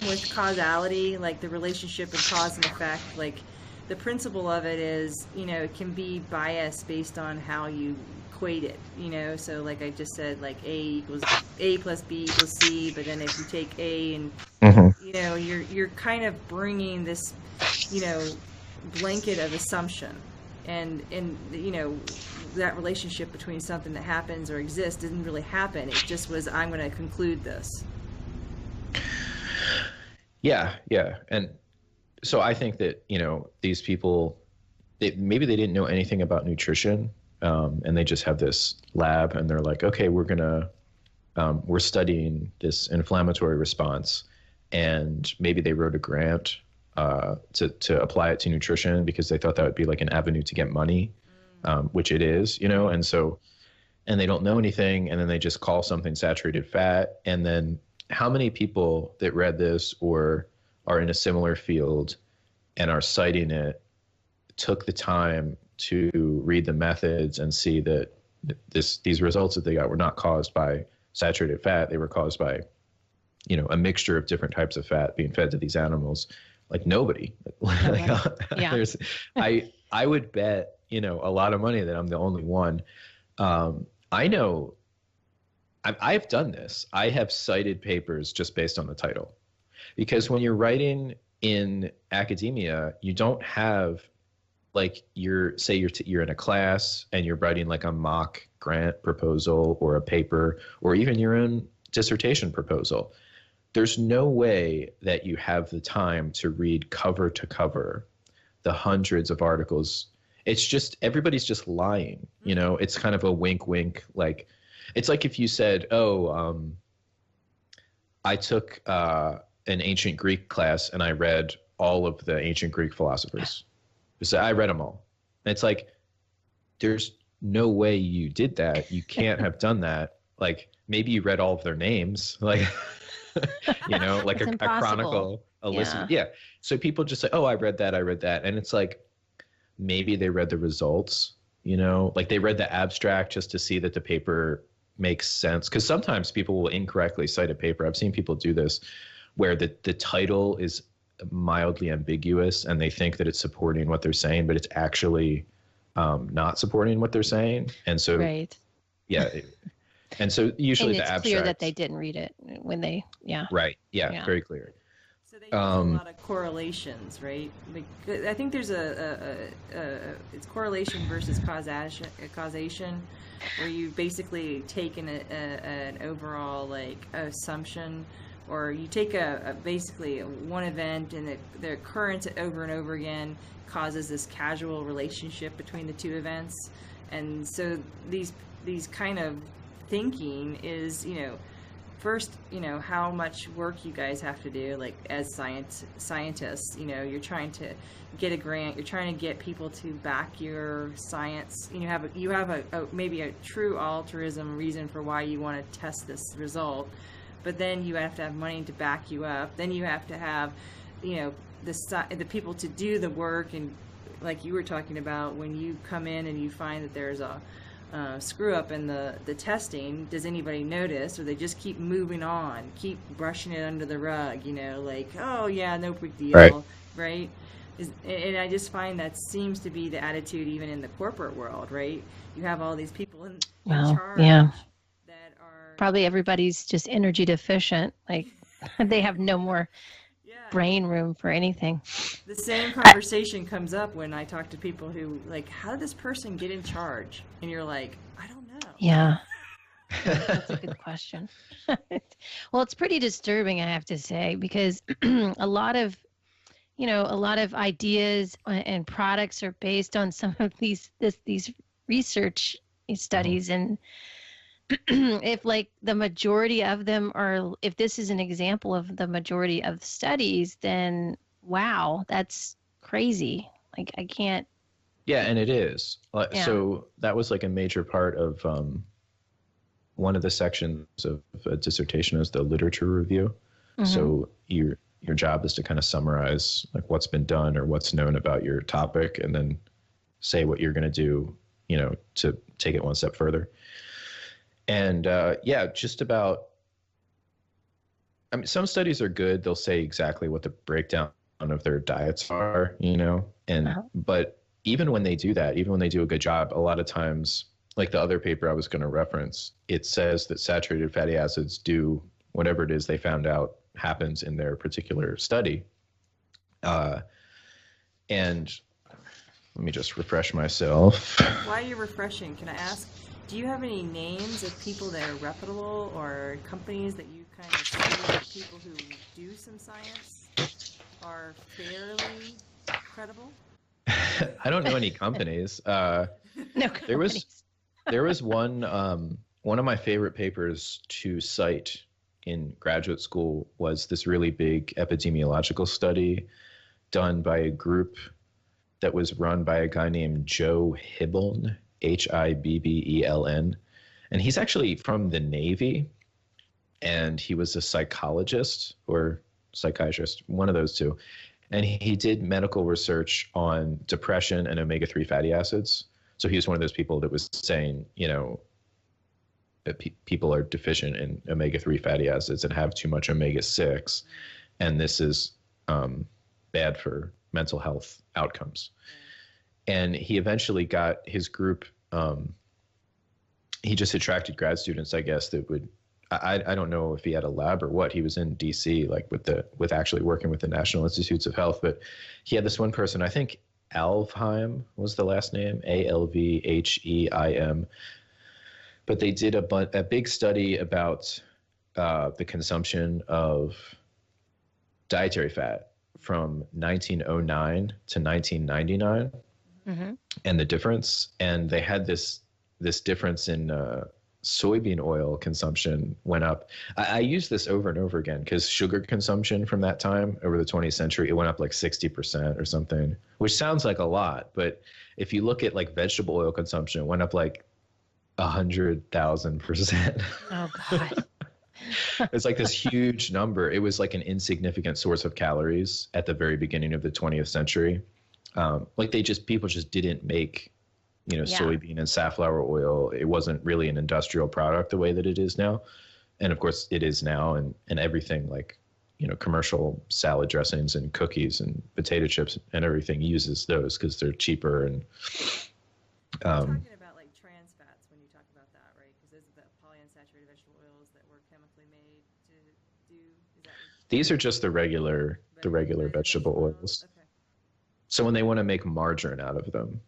With causality, like the relationship of cause and effect, like the principle of it is, it can be biased based on how you equate it, you know, so like I just said, like A plus B equals C, but then if you take A and, you know, you're kind of bringing this, you know, blanket of assumption, and you know, that relationship between something that happens or exists didn't really happen. It just was, I'm going to conclude this. Yeah. And so I think that, you know, these people, maybe they didn't know anything about nutrition, and they just have this lab and they're like, okay, we're studying this inflammatory response, and maybe they wrote a grant to apply it to nutrition because they thought that would be like an avenue to get money, which it is, you know, and they don't know anything, and then they just call something saturated fat. And then how many people that read this or are in a similar field and are citing it took the time to read the methods and see that these results that they got were not caused by saturated fat. They were caused by, you know, a mixture of different types of fat being fed to these animals. Like nobody. Yeah. I would bet, you know, a lot of money that I'm the only one. I know I've done this. I have cited papers just based on the title, because when you're writing in academia, you don't have like you're in a class and you're writing like a mock grant proposal or a paper or even your own dissertation proposal. There's no way that you have the time to read cover to cover the hundreds of articles. It's just, everybody's just lying, you know. It's kind of a wink wink, like it's like if you said, I took an ancient Greek class and I read all of the ancient Greek philosophers. So I read them all. And it's like, there's no way you did that. You can't have done that. Like maybe you read all of their names, like, you know, like a chronicle, a list. Yeah. So people just say, oh, I read that. And it's like, maybe they read the results, you know, like they read the abstract just to see that the paper makes sense. Because sometimes people will incorrectly cite a paper. I've seen people do this where the title is mildly ambiguous and they think that it's supporting what they're saying, but it's actually not supporting what they're saying. And so, yeah. And so usually and the it's abstract. clear that they didn't read it when they, Right. Yeah. Very clear. So they use a lot of correlations, right? Like, I think there's it's correlation versus causation, where you basically take an overall like assumption, or you take basically one event and the occurrence over and over again causes this causal relationship between the two events. And so these kind of thinking is, you know, first, you know, how much work you guys have to do, like as scientists, you know, you're trying to get a grant, you're trying to get people to back your science. You have a maybe a true altruism reason for why you want to test this result, but then you have to have money to back you up. Then you have to have, you know, the people to do the work. And like you were talking about, when you come in and you find that there's a screw up in the testing, does anybody notice, or they just keep moving on, keep brushing it under the rug, you know, like, oh yeah, no big deal, right? And I just find that seems to be the attitude even in the corporate world, right? You have all these people in charge that are probably everybody's just energy deficient, like they have no more brain room for anything. The same conversation comes up when I talk to people who like, how did this person get in charge? And you're like, I don't know. Yeah. That's a good question. Well, it's pretty disturbing, I have to say, because a lot of ideas and products are based on some of these research studies. And if like the majority of them are, if this is an example of the majority of studies, then wow, that's crazy. Like I can't. Yeah, and it is. So that was like a major part of one of the sections of a dissertation is the literature review. So your job is to kind of summarize like what's been done or what's known about your topic, and then say what you're going to do, you know, to take it one step further. And just about, I mean, some studies are good. They'll say exactly what the breakdown of their diets are, you know, and but even when they do that, even when they do a good job, a lot of times, like the other paper I was going to reference, it says that saturated fatty acids do whatever it is they found out happens in their particular study. And let me just refresh myself. While you're refreshing, can I ask, do you have any names of people that are reputable or companies that you kind of see that people who do some science are fairly credible? I don't know any companies. No companies. There was one of my favorite papers to cite in graduate school was this really big epidemiological study done by a group that was run by a guy named Joe Hibbeln, Hibbeln. And he's actually from the Navy, and he was a psychologist or psychiatrist, one of those two. And he did medical research on depression and omega-3 fatty acids. So he was one of those people that was saying, that people are deficient in omega-3 fatty acids and have too much omega-6. And this is bad for mental health outcomes. And he eventually got his group, he just attracted grad students, I guess, that would, I don't know if he had a lab or what. He was in DC, like with actually working with the National Institutes of Health. But he had this one person, I think Alvheim was the last name, Alvheim. But they did a big study about the consumption of dietary fat from 1909 to 1999, and the difference. And they had this difference in soybean oil consumption went up. I use this over and over again because sugar consumption from that time over the 20th century, it went up like 60% or something, which sounds like a lot. But if you look at like vegetable oil consumption, it went up like 100,000%. Oh God. It's like this huge number. It was like an insignificant source of calories at the very beginning of the 20th century. Like people just didn't make, soybean and safflower oil. It wasn't really an industrial product the way that it is now. And of course it is now, and everything like, commercial salad dressings and cookies and potato chips and everything uses those because they're cheaper. And You're talking about like trans fats when you talk about that, right? Because those are the polyunsaturated vegetable oils that were chemically made to do. Is that these are just the regular vegetable oils. Okay. So when they want to make margarine out of them,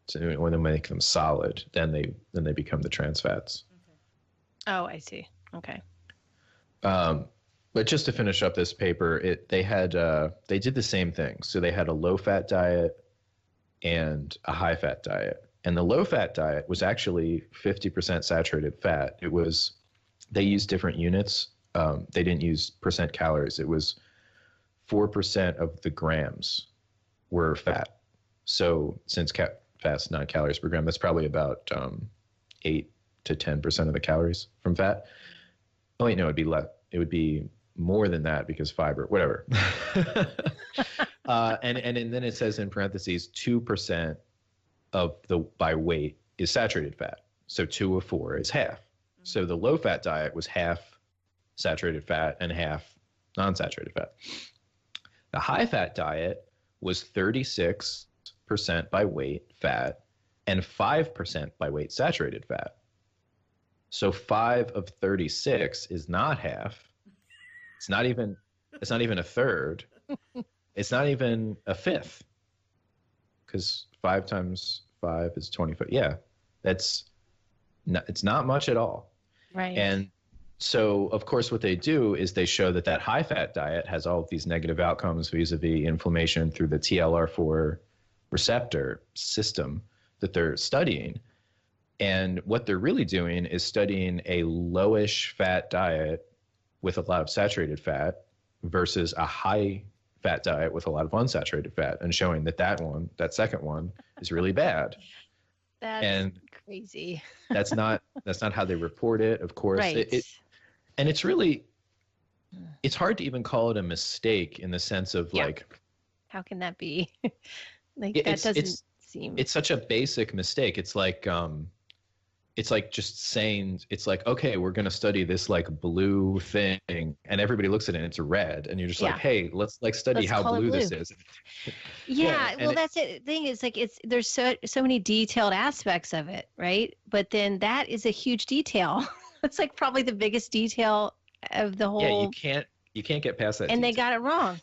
so when they make them solid, then they become the trans fats. Okay. Oh, I see. Okay. But just to finish up this paper, they did the same thing. So they had a low fat diet and a high fat diet. And the low fat diet was actually 50% saturated fat. They used different units. They didn't use percent calories. It was 4% of the grams were fat. So since fat's not calories per gram, that's probably about 8 to 10% of the calories from fat. Oh wait, no, it'd be less. It would be more than that because fiber, whatever. And then it says in parentheses, 2% of by weight is saturated fat. So 2 of 4 is half. So the low fat diet was half saturated fat and half non-saturated fat. The high fat diet was 36% by weight fat and 5% by weight saturated fat. So 5 of 36 is not half. It's not even a third. It's not even a fifth. Because 5 times 5 is 25. Yeah, it's not much at all. Right. And so, of course, what they do is they show that high-fat diet has all of these negative outcomes vis-a-vis inflammation through the TLR4 receptor system that they're studying. And what they're really doing is studying a lowish fat diet with a lot of saturated fat versus a high-fat diet with a lot of unsaturated fat, and showing that second one, is really bad. That's crazy. that's not how they report it, of course. Right. And it's hard to even call it a mistake in the sense of like, how can that be? Like that doesn't seem. It's such a basic mistake. It's like it's like just saying, it's like, okay, we're going to study this like blue thing, and everybody looks at it and it's red, and you're just like, hey, let's like study Let's how call it blue this is. Yeah, well, that's it. The thing is, like, there's so many detailed aspects of it, right? But then that is a huge detail. It's like probably the biggest detail of the whole. Yeah, you can't get past that. And detail. they got it wrong.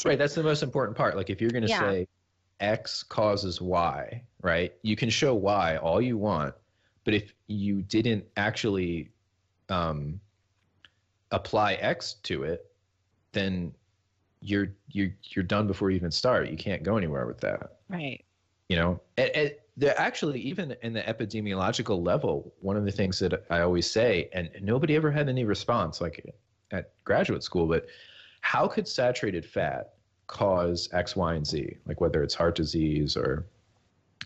Right, that's the most important part. Like if you're going to say X causes Y, right? You can show Y all you want, but if you didn't actually apply X to it, then you're done before you even start. You can't go anywhere with that. Right. You know, actually, even in the epidemiological level, one of the things that I always say, and nobody ever had any response, like at graduate school, but how could saturated fat cause X, Y, and Z? Like whether it's heart disease or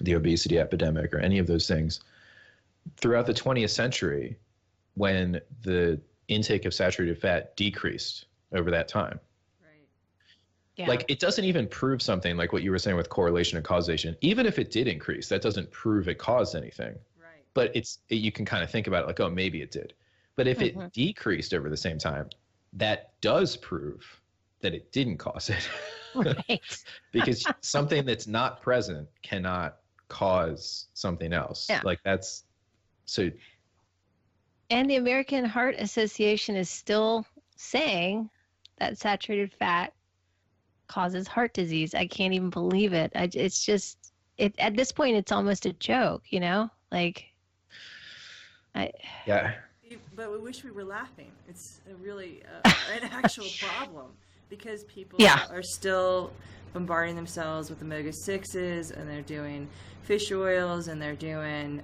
the obesity epidemic or any of those things. Throughout the 20th century, when the intake of saturated fat decreased over that time. Right. Yeah. Like it doesn't even prove something like what you were saying with correlation and causation. Even if it did increase, that doesn't prove it caused anything. Right. But you can kind of think about it like, oh, maybe it did. But if it decreased over the same time, that does prove that it didn't cause it. Right. Because something that's not present cannot cause something else. Yeah. Like that's so. And the American Heart Association is still saying that saturated fat causes heart disease. I can't even believe it. It's just, at this point, it's almost a joke, you know? Like, Yeah. But we wish we were laughing. It's really an actual problem because people are still bombarding themselves with omega-6s, and they're doing fish oils, and they're doing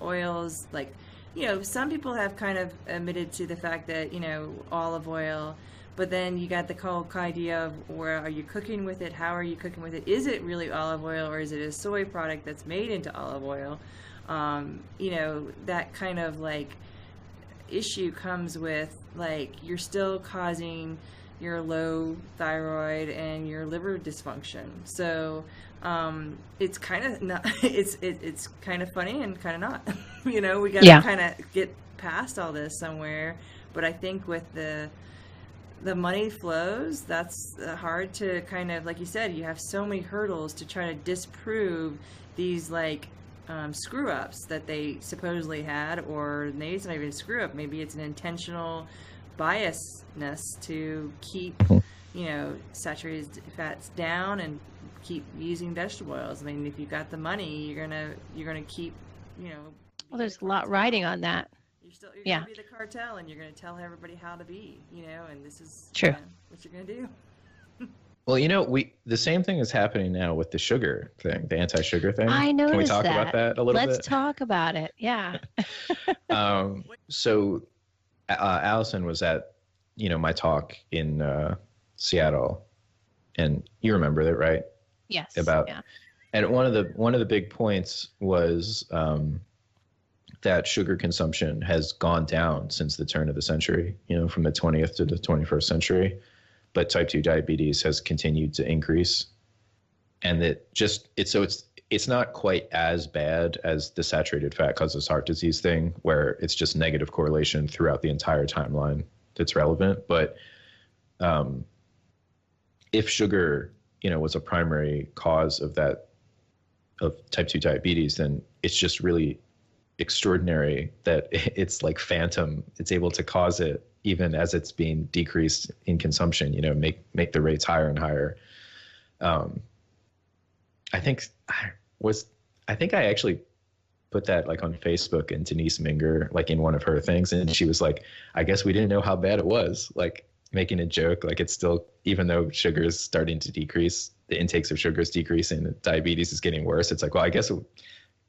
oils. Like, you know, some people have kind of admitted to the fact that, you know, olive oil, but then you got the whole idea of where are you cooking with it? How are you cooking with it? Is it really olive oil, or is it a soy product that's made into olive oil? You know, that kind of like issue comes with, like, you're still causing your low thyroid and your liver dysfunction. So it's kind of not, it's kind of funny and kind of not. You know, we got to kind of get past all this somewhere. But I think with the money flows, that's hard to kind of, like you said, you have so many hurdles to try to disprove these like screw ups that they supposedly had, or maybe it's not even a screw up, maybe it's an intentional biasness to keep, you know, saturated fats down and keep using vegetable oils. I mean, if you got the money, you're gonna keep, you know. Well, there's a lot riding on that. You're gonna be the cartel, and you're gonna tell everybody how to be, you know, and this is true. What you're gonna do. Well, you know, the same thing is happening now with the sugar thing, the anti-sugar thing. I noticed that. Can we talk about that a little bit? Let's talk about it. Yeah. So Allison was at, you know, my talk in Seattle, and you remember that, right? Yes. And one of the big points was that sugar consumption has gone down since the turn of the century, you know, from the 20th to the 21st century, but type 2 diabetes has continued to increase, and that it's not quite as bad as the saturated fat causes heart disease thing, where it's just negative correlation throughout the entire timeline that's relevant. But if sugar, you know, was a primary cause of type 2 diabetes, then it's just really extraordinary that it's like phantom. It's able to cause it even as it's being decreased in consumption, you know, make the rates higher and higher. I think I actually put that like on Facebook, and Denise Minger, like in one of her things, and she was like, I guess we didn't know how bad it was, like making a joke, like it's still, even though sugar is starting to decrease, the intakes of sugar is decreasing, and diabetes is getting worse. It's like, well, I guess it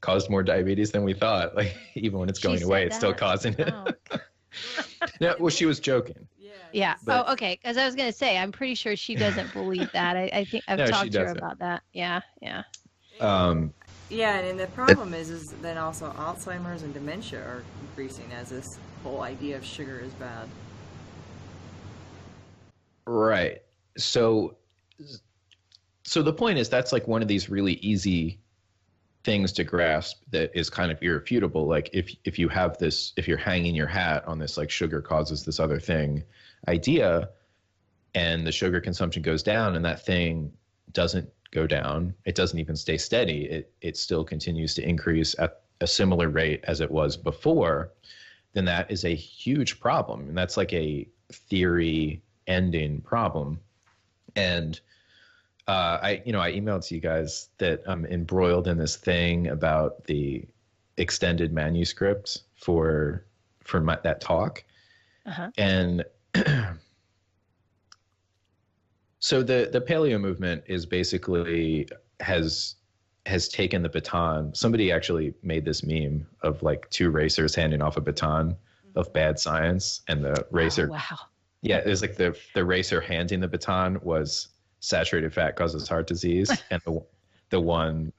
caused more diabetes than we thought. Like even when it's going away, it's still causing it. Oh. No, well, she was joking. Yeah. But, okay. Because I was going to say, I'm pretty sure she doesn't believe that. I think I've talked to her about that. Yeah. Yeah. Yeah, and the problem is then also Alzheimer's and dementia are increasing as this whole idea of sugar is bad. Right. So the point is, that's like one of these really easy things to grasp that is kind of irrefutable. Like if you have this, if you're hanging your hat on this, like sugar causes this other thing idea, and the sugar consumption goes down and that thing doesn't go down, it doesn't even stay steady, it still continues to increase at a similar rate as it was before, then that is a huge problem. And that's like a theory ending problem. And I emailed to you guys that I'm embroiled in this thing about the extended manuscript for that talk. Uh-huh. And so the paleo movement is basically has taken the baton. Somebody actually made this meme of like two racers handing off a baton of bad science, and the racer, wow. Yeah, it was like the racer handing the baton was saturated fat causes heart disease, and the one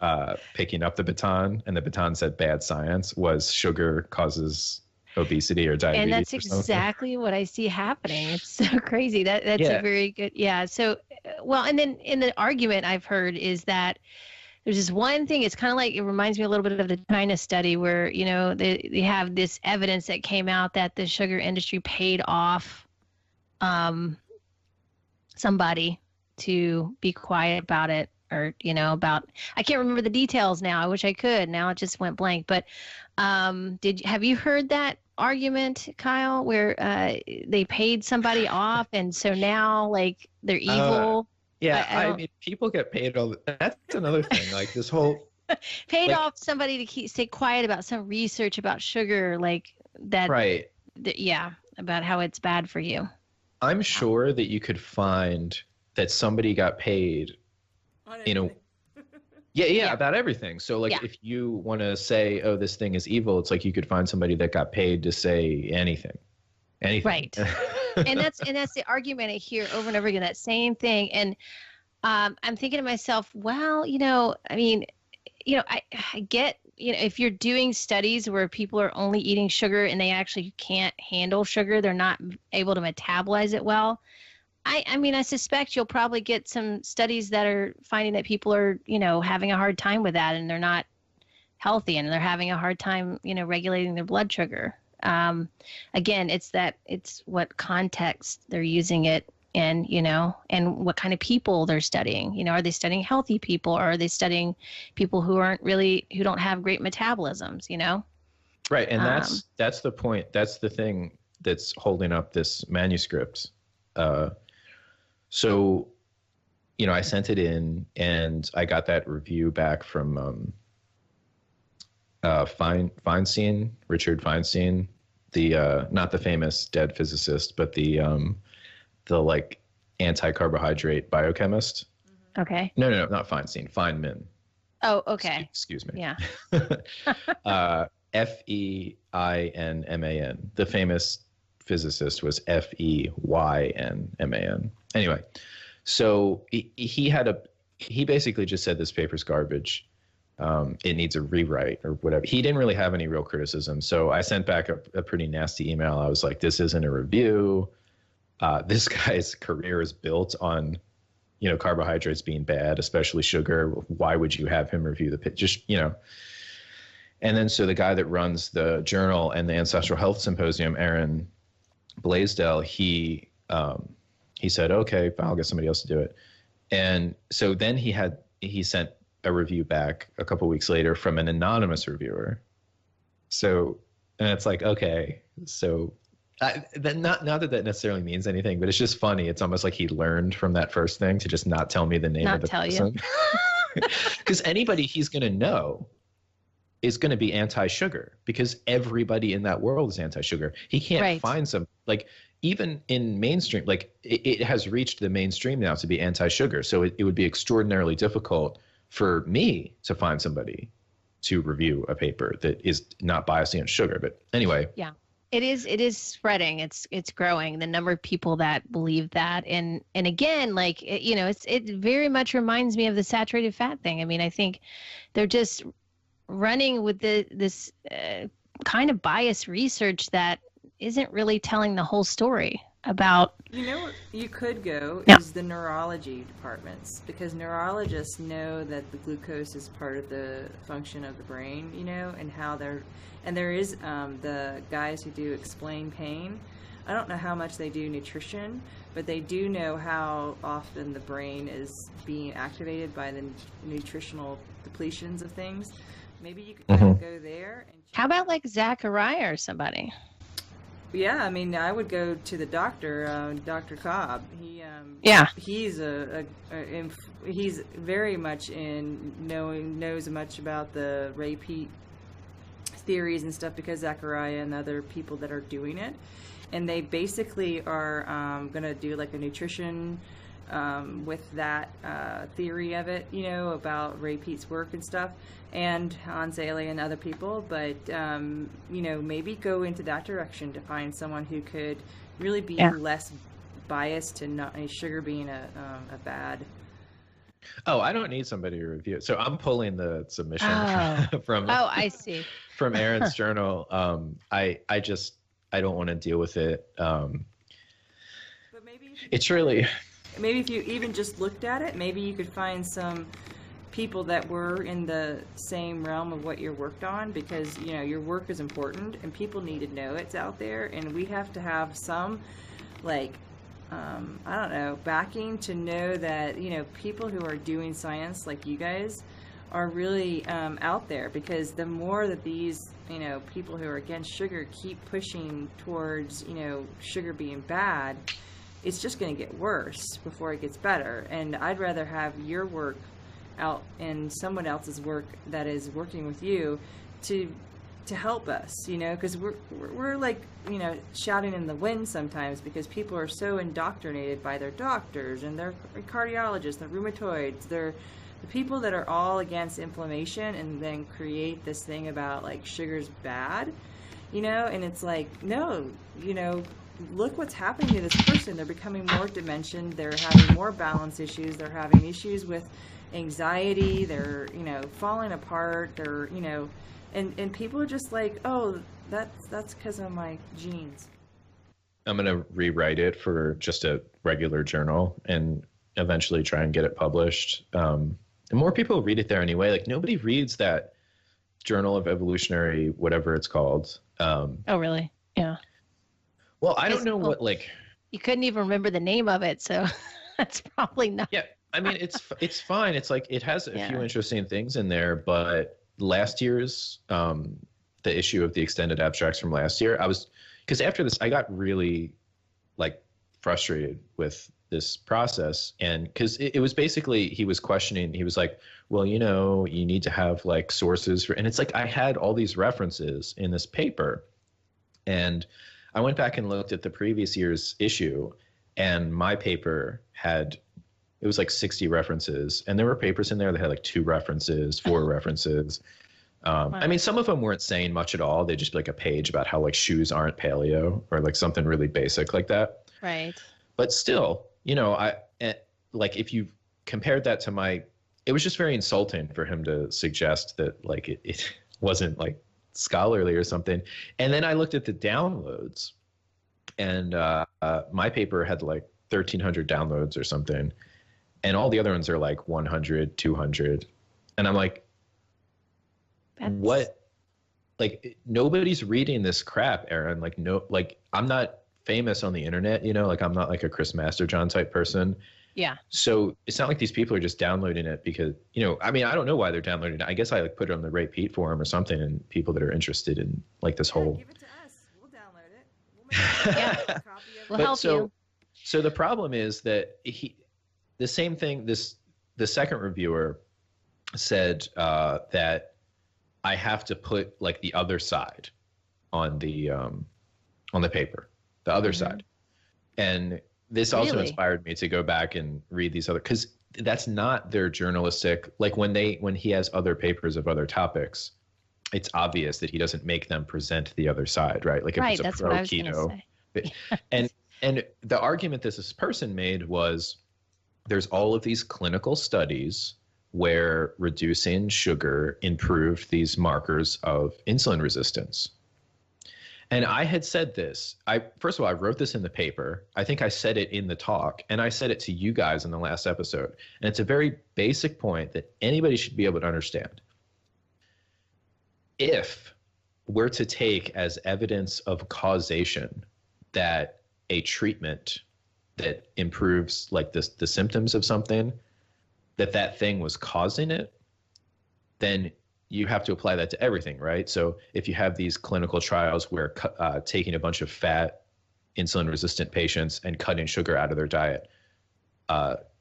picking up the baton, and the baton said bad science, was sugar causes obesity or diabetes. And that's exactly what I see happening. It's so crazy. That's a very good, yeah. So, well, and then in the argument I've heard is that there's this one thing, it's kind of like, it reminds me a little bit of the China study where, you know, they have this evidence that came out that the sugar industry paid off somebody to be quiet about it, or, you know, about, I can't remember the details now. I wish I could. Now it just went blank. But have you heard that argument, Kyle, where they paid somebody off, and so now like they're evil? Yeah, I mean, people get paid that's another thing. Like this whole paid off somebody to stay quiet about some research about sugar, like that. Right. Yeah, about how it's bad for you. I'm sure that you could find that somebody got paid, you know, yeah, about everything. So like if you want to say, oh, this thing is evil, it's like you could find somebody that got paid to say anything. Right. and that's the argument I hear over and over again, that same thing. And I'm thinking to myself, well, you know, I mean, you know, I get, you know, if you're doing studies where people are only eating sugar and they actually can't handle sugar, they're not able to metabolize it well. I mean, I suspect you'll probably get some studies that are finding that people are, you know, having a hard time with that, and they're not healthy, and they're having a hard time, you know, regulating their blood sugar. Again, it's what context they're using it in, you know, and what kind of people they're studying. You know, are they studying healthy people, or are they studying people who who don't have great metabolisms, you know? Right. And that's the point. That's the thing that's holding up this manuscript. So, you know, I sent it in and I got that review back from, Feinstein, Richard Feinstein, the not the famous dead physicist, but the like anti-carbohydrate biochemist. Okay. No, not Feinstein, Feynman. Oh, okay. Excuse me. Yeah. Feinman. The famous physicist was Feynman. Anyway, so he basically just said this paper's garbage. It needs a rewrite or whatever. He didn't really have any real criticism. So I sent back a pretty nasty email. I was like, this isn't a review. This guy's career is built on, you know, carbohydrates being bad, especially sugar. Why would you have him review just, you know? And then so the guy that runs the journal and the Ancestral Health Symposium, Aaron Blaisdell, he said, okay, I'll get somebody else to do it. And so then he sent a review back a couple weeks later from an anonymous reviewer. So, and it's like, okay, so not that necessarily means anything, but it's just funny. It's almost like he learned from that first thing to just not tell me the name of the person. Because anybody he's going to know is going to be anti-sugar, because everybody in that world is anti-sugar. He can't find some, like, even in mainstream, like it has reached the mainstream now to be anti-sugar. So it would be extraordinarily difficult for me to find somebody to review a paper that is not biased against sugar. But anyway. Yeah, it is spreading. It's growing, the number of people that believe that. And again, like, you know, it very much reminds me of the saturated fat thing. I mean, I think they're just running with this kind of biased research that isn't really telling the whole story. about. You know where you could go Yeah. is the neurology departments, because neurologists know that the glucose is part of the function of the brain, and how and there is the guys who do explain pain. I don't know how much they do nutrition, but they do know how often the brain is being activated by the nutritional depletions of things. Maybe you could kind of go there. How about like Zachariah or somebody? Yeah, I mean, I would go to the doctor, Dr. Cobb. He's he's very much knows much about the repeat theories and stuff, because Zachariah and other people that are doing it, and they basically are going to do like a nutrition with that theory of it, about Ray Peat's work and stuff, and Hans Ehle and other people. But, maybe go into that direction to find someone who could really be less biased to not sugar being a bad. Oh, I don't need somebody to review it. So I'm pulling the submission from I see. from Aaron's journal. I don't want to deal with it. But maybe it's really... Maybe if you even just looked at it, maybe you could find some people that were in the same realm of what you're worked on, because, your work is important and people need to know it's out there, and we have to have some, I don't know, backing to know that, people who are doing science like you guys are really out there, because the more that these, people who are against sugar keep pushing towards, sugar being bad, it's just going to get worse before it gets better. And I'd rather have your work out and someone else's work that is working with you to help us, because we're like, shouting in the wind sometimes, because people are so indoctrinated by their doctors and their cardiologists, their rheumatoids, they're the people that are all against inflammation, and then create this thing about like sugar's bad, and it's like, no, look what's happening to this person. They're becoming more dimensioned. They're having more balance issues. They're having issues with anxiety. They're, falling apart. They're, and people are just like, oh, that's because of my genes. I'm going to rewrite it for just a regular journal and eventually try and get it published. And more people read it there anyway. Like, nobody reads that Journal of Evolutionary, whatever it's called. Oh, really? Yeah. Well, I don't know what, you couldn't even remember the name of it, so that's probably not. Yeah, I mean, it's fine. It's like, it has a few interesting things in there, but last year's, the issue of the extended abstracts from last year, because after this, I got really, frustrated with this process. And because it was basically, he was questioning, he was like, well, you need to have, sources for, and it's like, I had all these references in this paper, and I went back and looked at the previous year's issue, and my paper it was 60 references, and there were papers in there that had 2 references, 4 references. Wow. I mean, some of them weren't saying much at all. They'd just be a page about how shoes aren't paleo, or something really basic like that. Right. But still, if you compared that to it was just very insulting for him to suggest that it wasn't scholarly or something. And then I looked at the downloads, and my paper had 1,300 downloads or something, and all the other ones are 100, 200, and I'm like, what? Nobody's reading this crap, Aaron. I'm not famous on the internet, I'm not a Chris Masterjohn type person. Yeah. So it's not like these people are just downloading it because, I mean, I don't know why they're downloading it. I guess I put it on the Ray Peat forum or something, and people that are interested in this whole. Give it to us. We'll download it. We'll make a copy of it. We'll help you. So the problem is that the same thing. The second reviewer said that I have to put the other side on the paper, the other side, and this also inspired me to go back and read these other, because that's not their journalistic, when he has other papers of other topics, it's obvious that he doesn't make them present the other side, right? If it's a that's pro what I was keto. say. And the argument this person made was there's all of these clinical studies where reducing sugar improved these markers of insulin resistance. And I had said this. First of all, I wrote this in the paper. I think I said it in the talk, and I said it to you guys in the last episode. And it's a very basic point that anybody should be able to understand. If we're to take as evidence of causation that a treatment that improves like the symptoms of something, that thing was causing it, then you have to apply that to everything, right? So if you have these clinical trials where taking a bunch of fat, insulin-resistant patients and cutting sugar out of their diet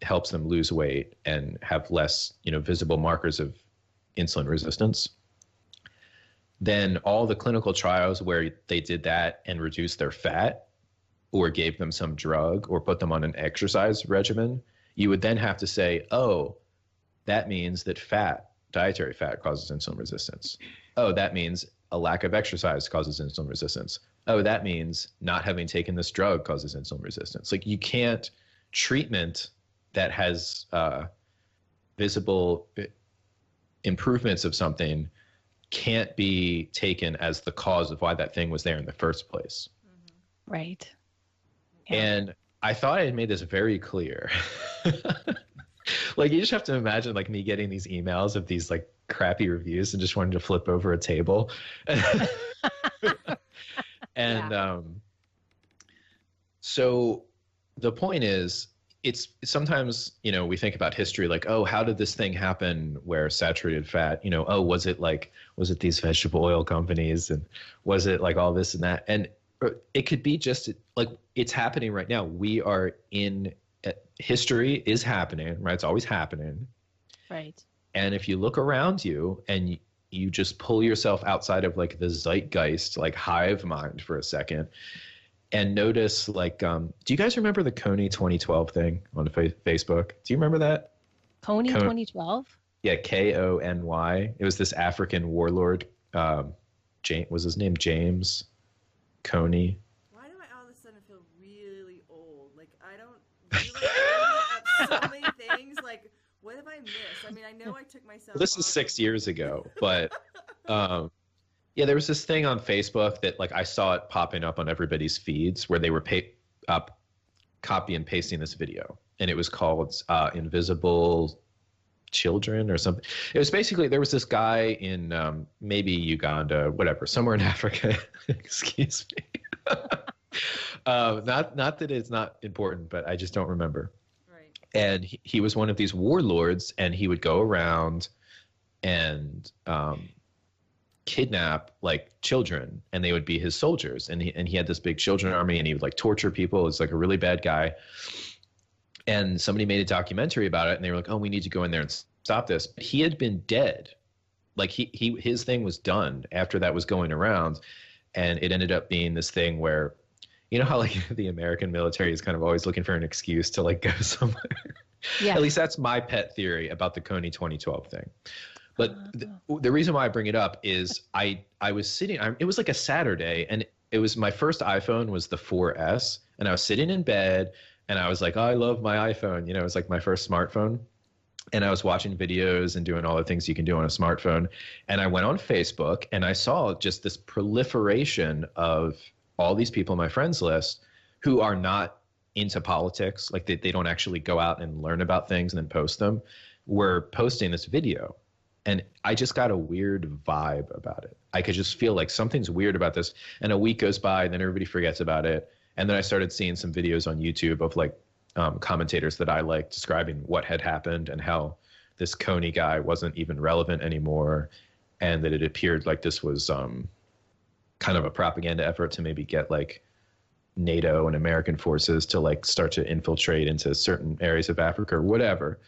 helps them lose weight and have less, visible markers of insulin resistance, then all the clinical trials where they did that and reduced their fat or gave them some drug or put them on an exercise regimen, you would then have to say, oh, that means that dietary fat causes insulin resistance. Oh, that means a lack of exercise causes insulin resistance. Oh, that means not having taken this drug causes insulin resistance. Like, you can't treatment that has visible improvements of something can't be taken as the cause of why that thing was there in the first place. Right. Yeah. And I thought I had made this very clear. Like, you just have to imagine like me getting these emails of these like crappy reviews and just wanting to flip over a table. And so the point is, it's sometimes, we think about history like, oh, how did this thing happen where saturated fat, oh, was it these vegetable oil companies, and was it like all this and that? And it could be just like it's happening right now. We are in history is happening, right? It's always happening. Right. And if you look around you and you just pull yourself outside of like the zeitgeist, like hive mind for a second, and notice like, do you guys remember the Kony 2012 thing on Facebook? Do you remember that? Kony 2012? Yeah, Kony. It was this African warlord. Was his name James Kony? Why do I all of a sudden feel really old? Like, I don't realize so many things. Like, what have I missed? I mean, I know I took myself. Well, this is 6 years ago, but yeah, there was this thing on Facebook that like I saw it popping up on everybody's feeds where they were copy and pasting this video, and it was called Invisible Children or something. It was basically, there was this guy in maybe Uganda, whatever, somewhere in Africa. Excuse me. Not that it's not important, but I just don't remember. Right. And he was one of these warlords, and he would go around and kidnap like children, and they would be his soldiers, and he had this big children army, and he would like torture people. It's like a really bad guy. And somebody made a documentary about it, and they were like, oh, we need to go in there and stop this. But he had been dead. Like his thing was done after that was going around. And it ended up being this thing where, you know how like the American military is kind of always looking for an excuse to like go somewhere. Yeah. At least that's my pet theory about the Kony 2012 thing. But the reason why I bring it up is I was sitting, it was like a Saturday, and it was my first iPhone was the 4S, and I was sitting in bed, and I was like, oh, I love my iPhone. It was like my first smartphone. And I was watching videos and doing all the things you can do on a smartphone. And I went on Facebook, and I saw just this proliferation of all these people on my friends list who are not into politics. Like they don't actually go out and learn about things and then post them, were posting this video. And I just got a weird vibe about it. I could just feel like something's weird about this. And a week goes by, and then everybody forgets about it. And then I started seeing some videos on YouTube of like commentators that I like describing what had happened and how this Kony guy wasn't even relevant anymore, and that it appeared like this was kind of a propaganda effort to maybe get like NATO and American forces to like start to infiltrate into certain areas of Africa or whatever.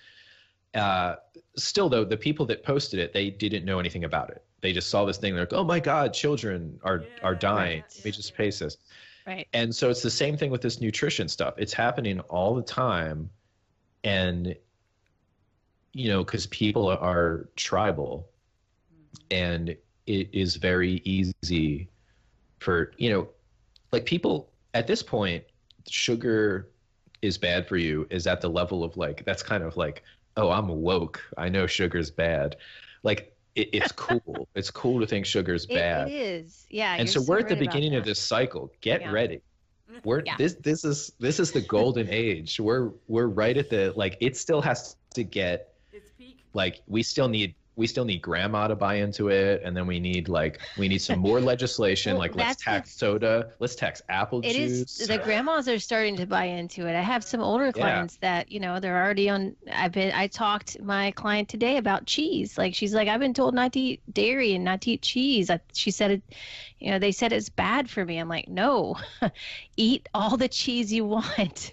Still though, the people that posted it, they didn't know anything about it. They just saw this thing. They're like, oh my God, children are dying. They just paste this. Right. And so it's the same thing with this nutrition stuff. It's happening all the time. And, because people are tribal, and it is very easy for, like people at this point, sugar is bad for you is at the level of like, that's kind of like, oh, I'm woke. I know sugar's bad. Like it's cool. It's cool to think sugar's bad. It is. Yeah. And You're so so we're at the right about beginning of that. this cycle. Get ready. Yeah. This is the golden age. We're right at the, like, it still has to get, It's peak. like, we still need grandma to buy into it, and then we need some more legislation. Well, like, let's tax soda, let's tax apple It juice. is, the grandmas are starting to buy into it. I have some older clients that, they're already on. I talked to my client today about cheese. Like, she's like, I've been told not to eat dairy and not to eat cheese. She said it, they said it's bad for me. I'm like, no, eat all the cheese you want,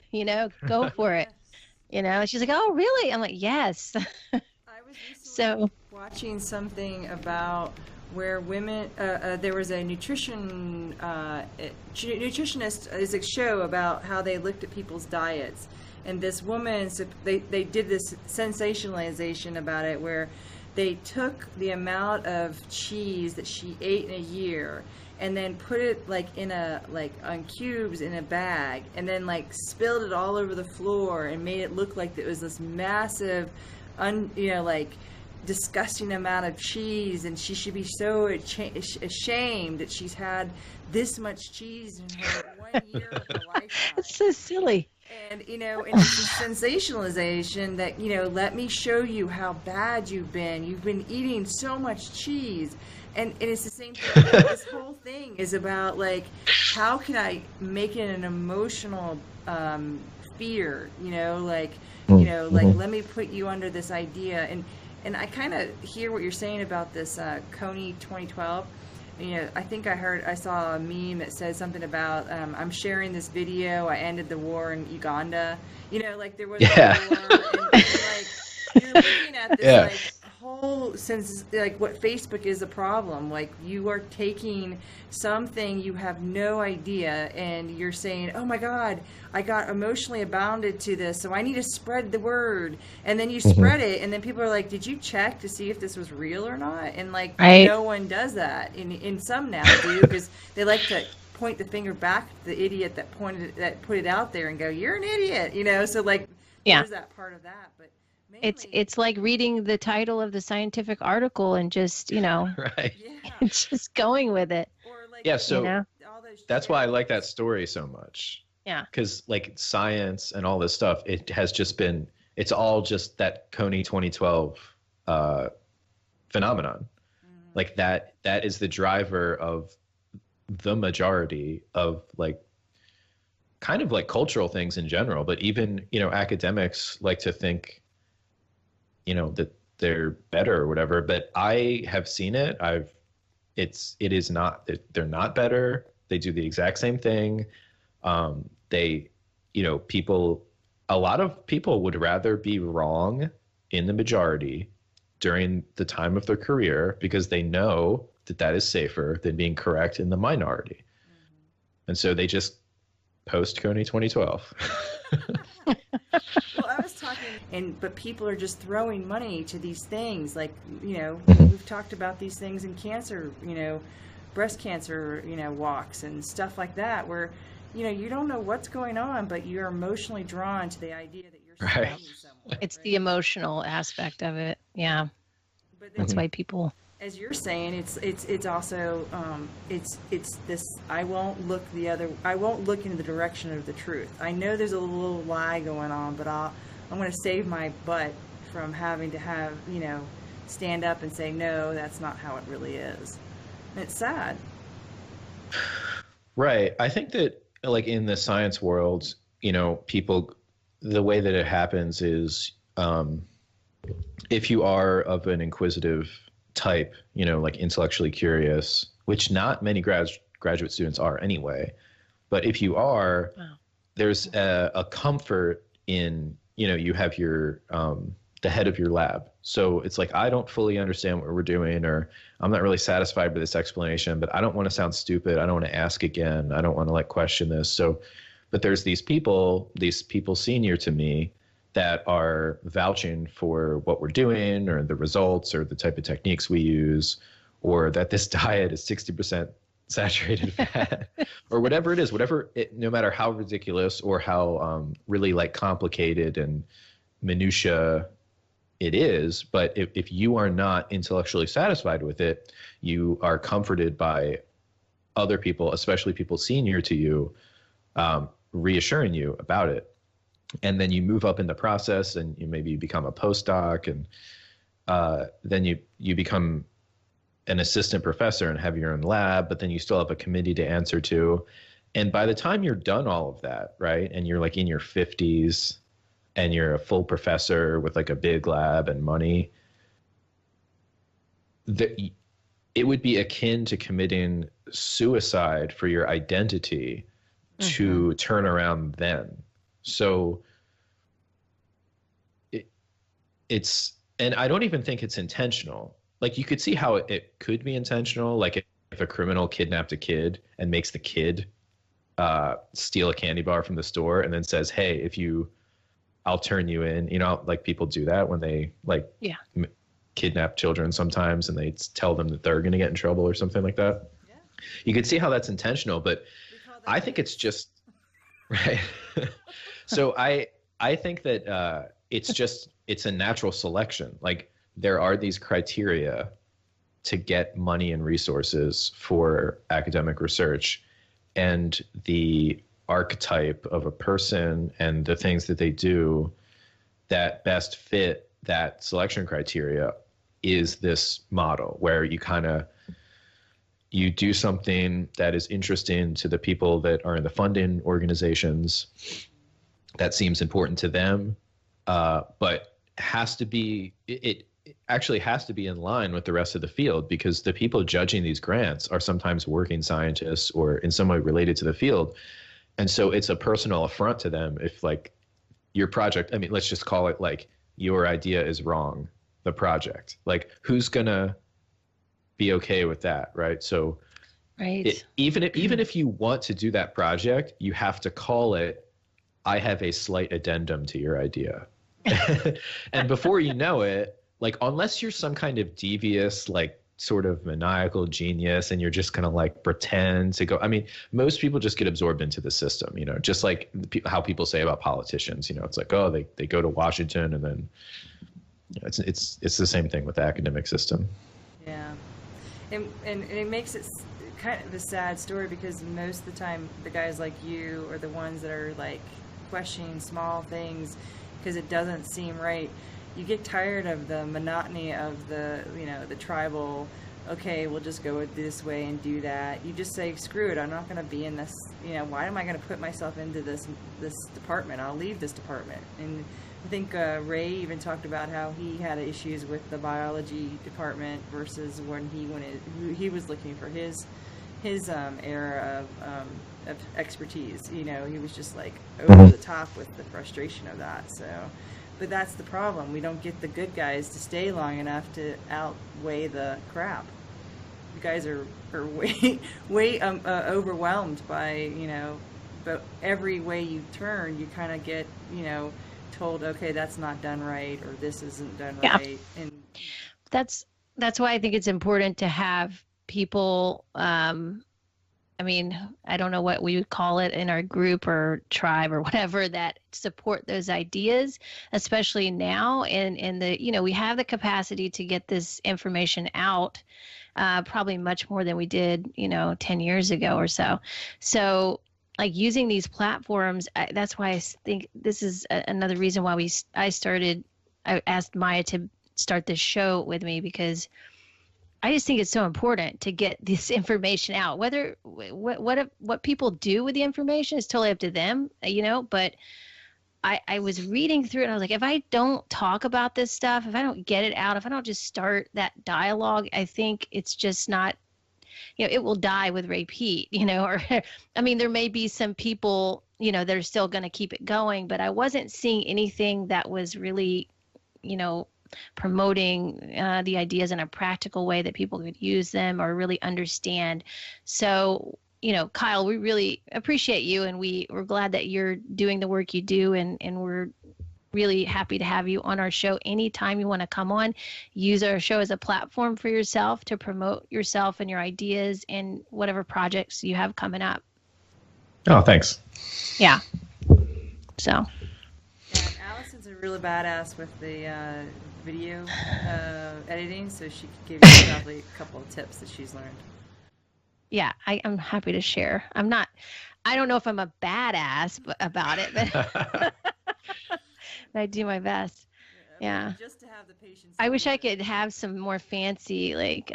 go for it. She's like, oh, really? I'm like, yes. I was recently So watching something about where women, there was a nutritionist, is a show about how they looked at people's diets. And this woman, they did this sensationalization about it, where they took the amount of cheese that she ate in a year and then put it on cubes in a bag, and then spilled it all over the floor and made it look like it was this massive, disgusting amount of cheese, and she should be so ashamed that she's had this much cheese in her 1 year of her lifetime. it's so silly. And, and it's a sensationalization that, let me show you how bad you've been. You've been eating so much cheese. And it's the same thing. This whole thing is about, how can I make it an emotional fear, let me put you under this idea. And I kind of hear what you're saying about this Coney 2012. I think I saw a meme that said something about, I'm sharing this video, I ended the war in Uganda. There was a war, and you're looking at this whole sense, what Facebook is a problem. You are taking something you have no idea, and you're saying, oh my God, I got emotionally abounded to this, so I need to spread the word. And then you spread it, and then people are like, did you check to see if this was real or not? And right. No one does that. And some now do, because they like to point the finger back at the idiot that put it out there and go, you're an idiot, so there's that part of that. But it's like reading the title of the scientific article and just, right. It's just going with it. Or so that's why I like that story so much. Yeah. Because science and all this stuff, it's all just that Coney 2012 phenomenon. That is the driver of the majority of kind of cultural things in general, but even, academics like to think, that they're better or whatever, but I have seen it. It is not, they're not better. They do the exact same thing. A lot of people would rather be wrong in the majority during the time of their career, because they know that is safer than being correct in the minority. And so they just post Coney 2012. Well, I was talking, but people are just throwing money to these things. We've talked about these things in cancer, breast cancer, walks and stuff like that, where, you don't know what's going on, but you're emotionally drawn to the idea that you're right. someone. It's the emotional aspect of it. Yeah. But that's why people, as you're saying, it's also it's this. I won't look in the direction of the truth. I know there's a little lie going on, but I'm going to save my butt from having to stand up and say, no, that's not how it really is. And it's sad. Right. I think that in the science world, people, the way that it happens is, if you are of an inquisitive type, intellectually curious, which not many graduate students are anyway, but if you are, there's a comfort in, you have your, the head of your lab. So it's I don't fully understand what we're doing, or I'm not really satisfied with this explanation, but I don't want to sound stupid. I don't want to ask again. I don't want to question this. So, but there's these people senior to me that are vouching for what we're doing, or the results, or the type of techniques we use, or that this diet is 60% saturated fat, or whatever it is, no matter how ridiculous or how really complicated and minutia it is, but if you are not intellectually satisfied with it, you are comforted by other people, especially people senior to you, reassuring you about it. And then you move up in the process, and you maybe become a postdoc, and then you become an assistant professor and have your own lab, but then you still have a committee to answer to. And by the time you're done all of that, right, and you're like in your 50s and you're a full professor with like a big lab and money, it would be akin to committing suicide for your identity to turn around then. So it's, and I don't even think it's intentional. Like, you could see how it could be intentional. Like if a criminal kidnapped a kid and makes the kid steal a candy bar from the store and then says, hey, I'll turn you in, like people do that when they kidnap children sometimes, and they tell them that they're going to get in trouble or something like that. Yeah. You could see how that's intentional, but I think it's just right. So I think that it's a natural selection. Like, there are these criteria to get money and resources for academic research, and the archetype of a person and the things that they do that best fit that selection criteria is this model where you do something that is interesting to the people that are in the funding organizations, that seems important to them, but it actually has to be in line with the rest of the field, because the people judging these grants are sometimes working scientists or in some way related to the field. And so it's a personal affront to them if, like, your project, I mean, let's just call it like your idea is wrong, the project. Like, who's gonna be okay with that, right? So right. Even if you want to do that project, you have to call it, I have a slight addendum to your idea. And before you know it, like, unless you're some kind of devious, like, sort of maniacal genius, and you're just gonna like pretend to go, I mean, most people just get absorbed into the system, just like how people say about politicians, it's like, oh, they go to Washington, and then it's the same thing with the academic system. Yeah. And it makes it kind of a sad story, because most of the time the guys like you are the ones that are like questioning small things because it doesn't seem right. You get tired of the monotony of the tribal, okay, we'll just go this way and do that. You just say, screw it, I'm not going to be in this, why am I going to put myself into this department? I'll leave this department. And I think Ray even talked about how he had issues with the biology department versus when he was looking for his area of expertise. He was just like over the top with the frustration of that. So, but that's the problem. We don't get the good guys to stay long enough to outweigh the crap. You guys are way overwhelmed by but every way you turn, you kind of get told, okay, that's not done right, or this isn't done right. And that's why I think it's important to have people, I mean, I don't know what we would call it in our group or tribe or whatever, that support those ideas, especially now. And we have the capacity to get this information out, probably much more than we did, 10 years ago or so. So, like, using these platforms, that's why I think this is another reason why I asked Maya to start this show with me, because I just think it's so important to get this information out. Whether what people do with the information is totally up to them, but I was reading through it and I was like, if I don't talk about this stuff, if I don't get it out, if I don't just start that dialogue, I think it's just not, it will die with Ray Pete, or, I mean, there may be some people, that are still going to keep it going, but I wasn't seeing anything that was really, promoting the ideas in a practical way that people could use them or really understand. So, Kyle, we really appreciate you, and we're glad that you're doing the work you do, and we're really happy to have you on our show anytime you want to come on. Use our show as a platform for yourself to promote yourself and your ideas and whatever projects you have coming up. Oh, thanks. Yeah. So. And Allison's Allison's a real badass with the video editing, so she could give you probably a couple of tips that she's learned. Yeah, I'm happy to share. I don't know if I'm a badass about it, but I do my best. Yeah. Just to have the patience. I wish I could have some more fancy, like,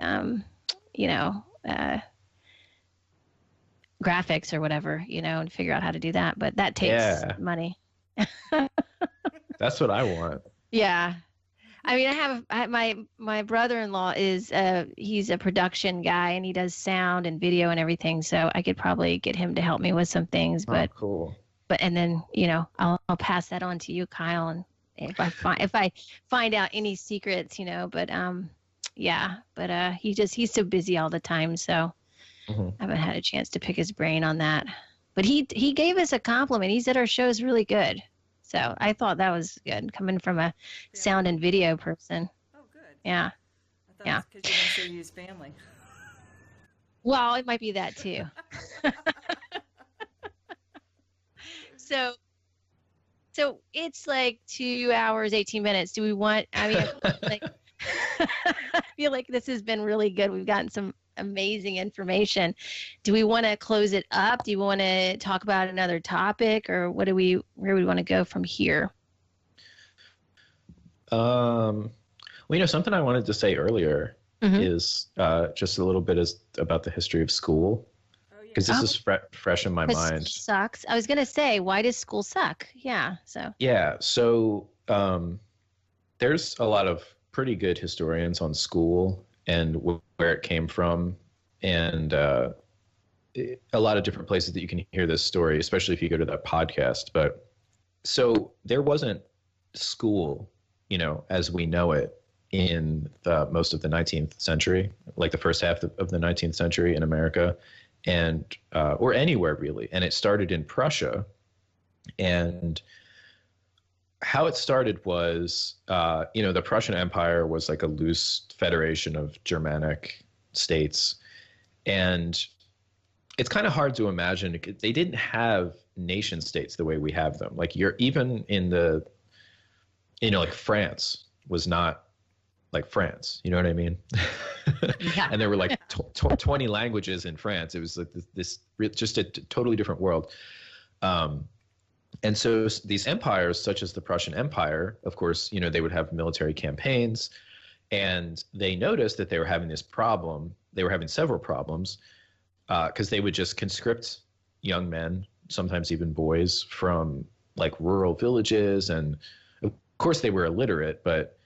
graphics or whatever, and figure out how to do that. But that takes money. That's what I want. Yeah. I mean, my brother-in-law he's a production guy, and he does sound and video and everything. So I could probably get him to help me with some things, but cool. And then, I'll pass that on to you, Kyle. And if I find out any secrets, but he's so busy all the time. So I haven't had a chance to pick his brain on that, but he gave us a compliment. He said our show is really good. So I thought that was good coming from a sound and video person. Oh, good. Yeah. I thought it was because you didn't say use family. Well, it might be that too. So it's like 2 hours, 18 minutes. Do we want, I feel like this has been really good. We've gotten some amazing information. Do we want to close it up? Do you want to talk about another topic, or where do we want to go from here? Something I wanted to say earlier is just a little bit about the history of school. Because this is fresh in my mind. Sucks. I was going to say, why does school suck? Yeah. So there's a lot of pretty good historians on school and where it came from, and a lot of different places that you can hear this story, especially if you go to that podcast. But so there wasn't school, as we know it in most of the 19th century, like the first half of the 19th century in America. And or anywhere really. And it started in Prussia. And how it started was, the Prussian Empire was like a loose federation of Germanic states. And it's kind of hard to imagine. They didn't have nation states the way we have them. Like even in like France was not like France, you know what I mean? Yeah. And there were like 20 languages in France. It was like this just a totally different world. And so these empires, such as the Prussian Empire, of course, they would have military campaigns, and they noticed that they were having this problem. They were having several problems because they would just conscript young men, sometimes even boys, from like rural villages. And of course they were illiterate, but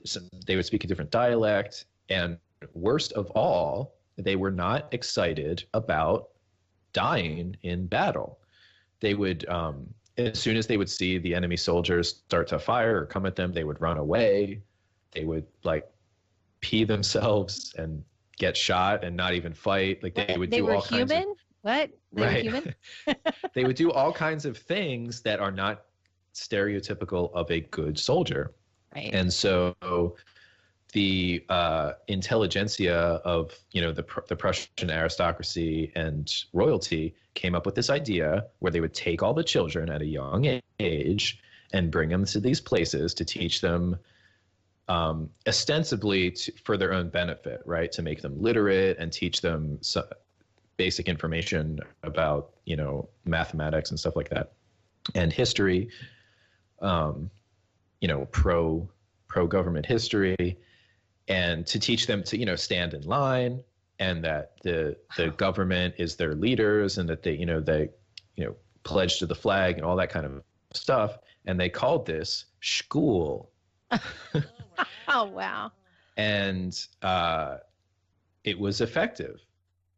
so they would speak a different dialect. And worst of all, they were not excited about dying in battle. They would, as soon as they would see the enemy soldiers start to fire or come at them, they would run away. They would like pee themselves and get shot and not even fight. Like they would do all kinds of. What? They were human? They would do all kinds of things that are not stereotypical of a good soldier. Right. And so the intelligentsia of the Prussian aristocracy and royalty came up with this idea where they would take all the children at a young age and bring them to these places to teach them ostensibly for their own benefit, right? To make them literate and teach them basic information about mathematics and stuff like that, and history, pro government history. And to teach them to, stand in line, and that the government is their leaders, and that they pledge to the flag and all that kind of stuff. And they called this school. Oh, wow. And it was effective.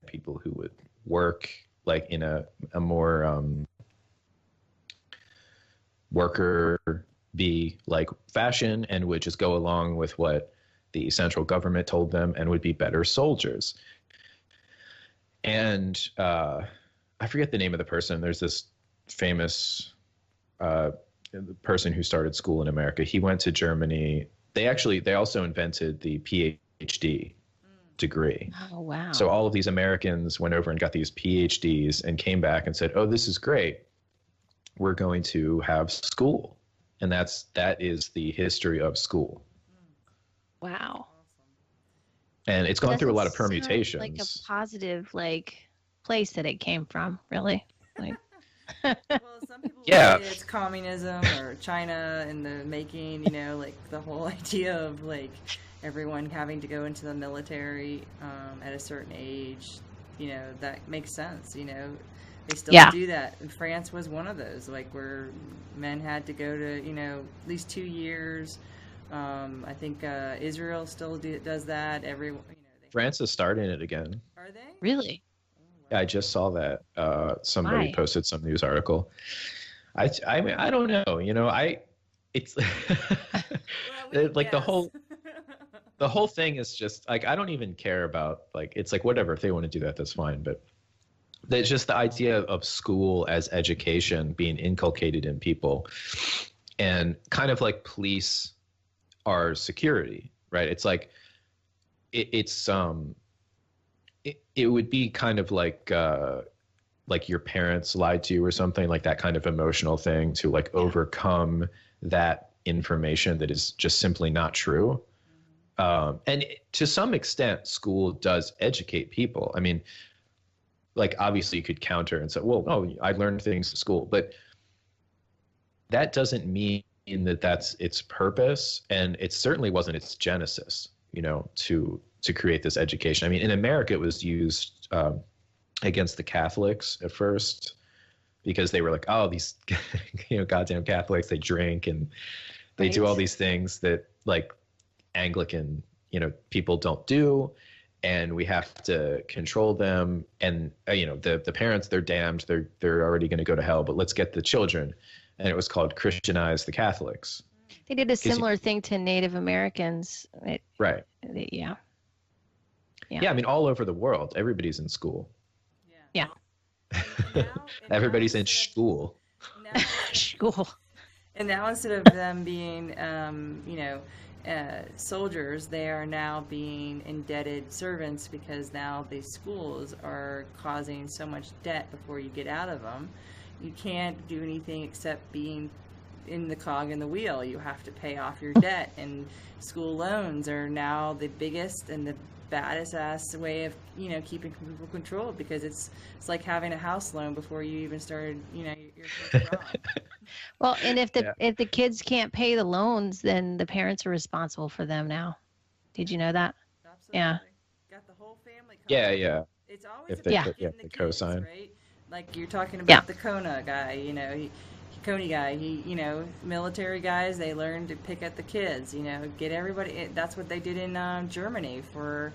People who would work like in a more worker bee like fashion, and would just go along with what the central government told them, and would be better soldiers. And I forget the name of the person. There's this famous person who started school in America. He went to Germany. They also invented the Ph.D. degree. Oh, wow. So all of these Americans went over and got these PhDs and came back and said, oh, this is great. We're going to have school. And that is the history of school. Wow. And it's gone through a lot of Doesn't sound permutations. like a positive place that it came from, really. Like, Well, some people Yeah. say it's communism or China in the making, like the whole idea of like everyone having to go into the military at a certain age, that makes sense, They still Yeah. do that. And France was one of those, like where men had to go to, at least 2 years. I think Israel still does that. France is starting it again. Are they? really? Yeah, I just saw that. Somebody Why? posted some news article. I mean, I don't know. It's Well, like the whole thing is just like, I don't even care about, like, it's like, whatever, if they want to do that, that's fine. But it's just the idea of school as education being inculcated in people, and kind of like police are security, right? It's like, it would be kind of like your parents lied to you or something, like that kind of emotional thing to like overcome that information that is just simply not true. And to some extent, school does educate people. I mean, like, obviously you could counter and say, well, no, I learned things in school, but that doesn't mean that that's its purpose. And it certainly wasn't its genesis, to create this education. I mean, in America, it was used against the Catholics at first, because they were like, oh, these, goddamn Catholics, they drink and they do all these things that like Anglican, people don't do. And we have to control them. And, the parents, they're damned. They're already going to go to hell, but let's get the children. And it was called Christianize the Catholics. They did a similar thing to Native Americans. Right. Yeah. Yeah. I mean, all over the world, everybody's in school. Yeah. And Everybody's in instead of- school. now- School. And now instead of them being, soldiers, they are now being indebted servants, because now these schools are causing so much debt before you get out of them. You can't do anything except being in the cog in the wheel. You have to pay off your debt, and school loans are now the biggest and the baddest ass way of keeping people controlled, because it's like having a house loan before you even started your first job. Well, and if the kids can't pay the loans, then the parents are responsible for them now. Did you know that? Absolutely. Yeah. Got the whole family covered. Yeah. It's always If about they getting get the the kids, cosign. right? Like you're talking about the Kona guy, Coney guy, military guys, they learn to pick at the kids, get everybody. That's what they did in Germany for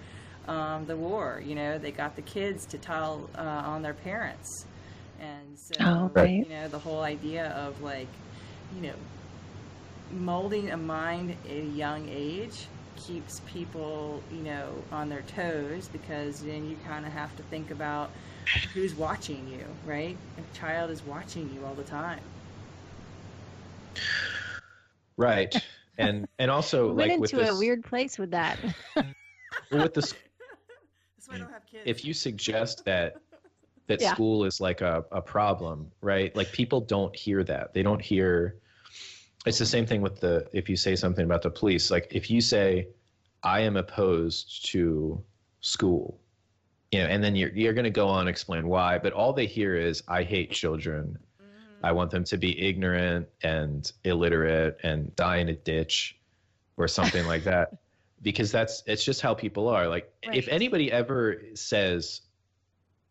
the war. They got the kids to tell on their parents. And so, the whole idea of like, molding a mind at a young age keeps people, on their toes, because then you kind of have to think about who's watching you, right? A child is watching you all the time. Right. And also, Went like, with into this, a weird place with that. with this, That's why I don't have kids. if you suggest that Yeah. school is like a problem, right? Like, people don't hear that. They don't hear. It's the same thing with if you say something about the police, like if you say, I am opposed to school, and then you're going to go on and explain why, but all they hear is, I hate children. I want them to be ignorant and illiterate and die in a ditch or something like that, because it's just how people are. Like, if anybody ever says,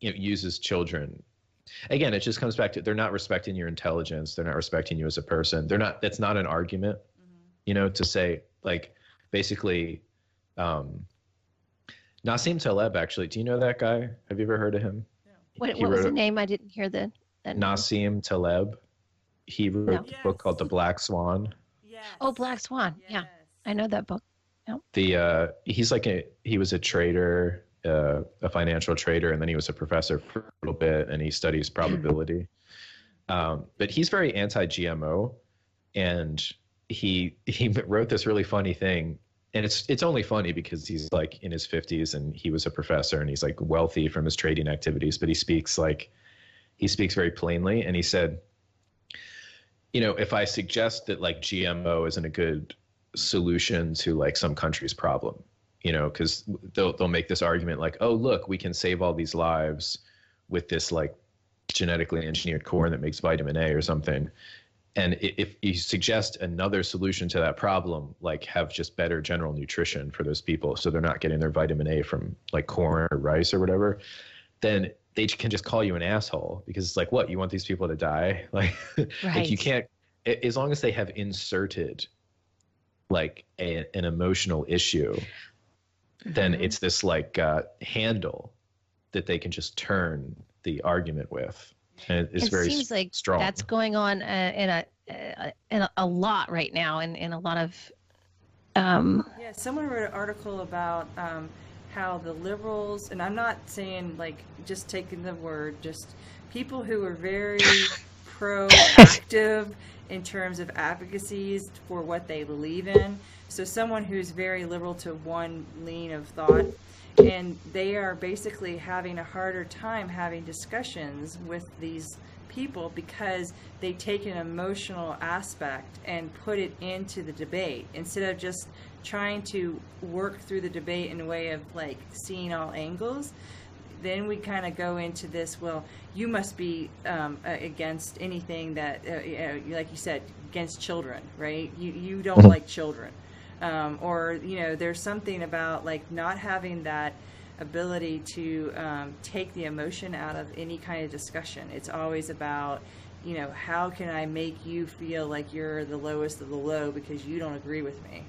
uses children, again, it just comes back to, they're not respecting your intelligence. They're not respecting you as a person. That's not an argument, to say, like, basically, Nassim Taleb, actually, do you know that guy? Have you ever heard of him? What was the name? I didn't hear that name. Nassim Taleb. He wrote a book called The Black Swan. Yes. Oh, Black Swan. Yeah, I know that book. He was a trader, a financial trader, and then he was a professor for a little bit, and he studies probability. But he's very anti-GMO, and he wrote this really funny thing, and it's only funny because he's like in his 50s and he was a professor and he's like wealthy from his trading activities, but he speaks very plainly, and he said, if I suggest that like GMO isn't a good solution to like some country's problem, because they'll make this argument like, oh, look, we can save all these lives with this like genetically engineered corn that makes vitamin A or something. And if you suggest another solution to that problem, like have just better general nutrition for those people, so they're not getting their vitamin A from like corn or rice or whatever, then they can just call you an asshole, because it's like, what, you want these people to die? Like, like you can't, as long as they have inserted like an emotional issue, then it's this like handle that they can just turn the argument with. And it's very seems like strong. That's going on in a lot right now, in a lot of. Yeah, someone wrote an article about how the liberals, and I'm not saying like just taking the word, just people who are very proactive in terms of advocacies for what they believe in. So someone who's very liberal to one lean of thought, and they are basically having a harder time having discussions with these people because they take an emotional aspect and put it into the debate instead of just trying to work through the debate in a way of like seeing all angles. Then we kind of go into this, well, you must be against anything that, like you said, against children, right? You don't like children. Or, there's something about like not having that ability to take the emotion out of any kind of discussion. It's always about, how can I make you feel like you're the lowest of the low because you don't agree with me?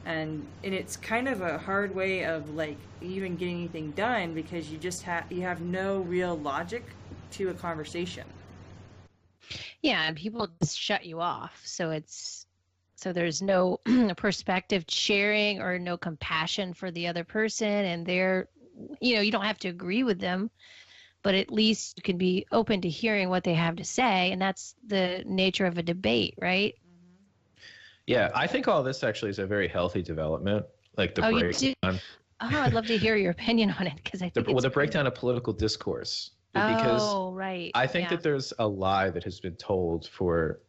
And it's kind of a hard way of like even getting anything done, because you have no real logic to a conversation. Yeah, and people just shut you off. So there's no perspective sharing or no compassion for the other person, and you don't have to agree with them, but at least you can be open to hearing what they have to say, and that's the nature of a debate, right? Yeah, I think all this actually is a very healthy development, like the breakdown. I'd love to hear your opinion on it, because I think the breakdown of political discourse. Because right. I think that there's a lie that has been told for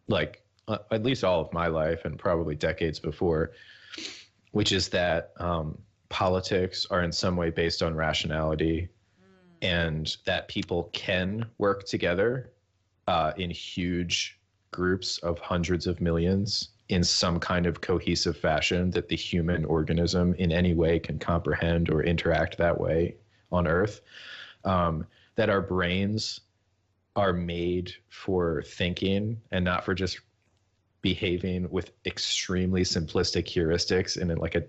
like at least all of my life and probably decades before, which is that politics are in some way based on rationality, and that people can work together in huge groups of hundreds of millions in some kind of cohesive fashion that the human organism in any way can comprehend or interact that way on Earth. That our brains are made for thinking and not for just behaving with extremely simplistic heuristics in like a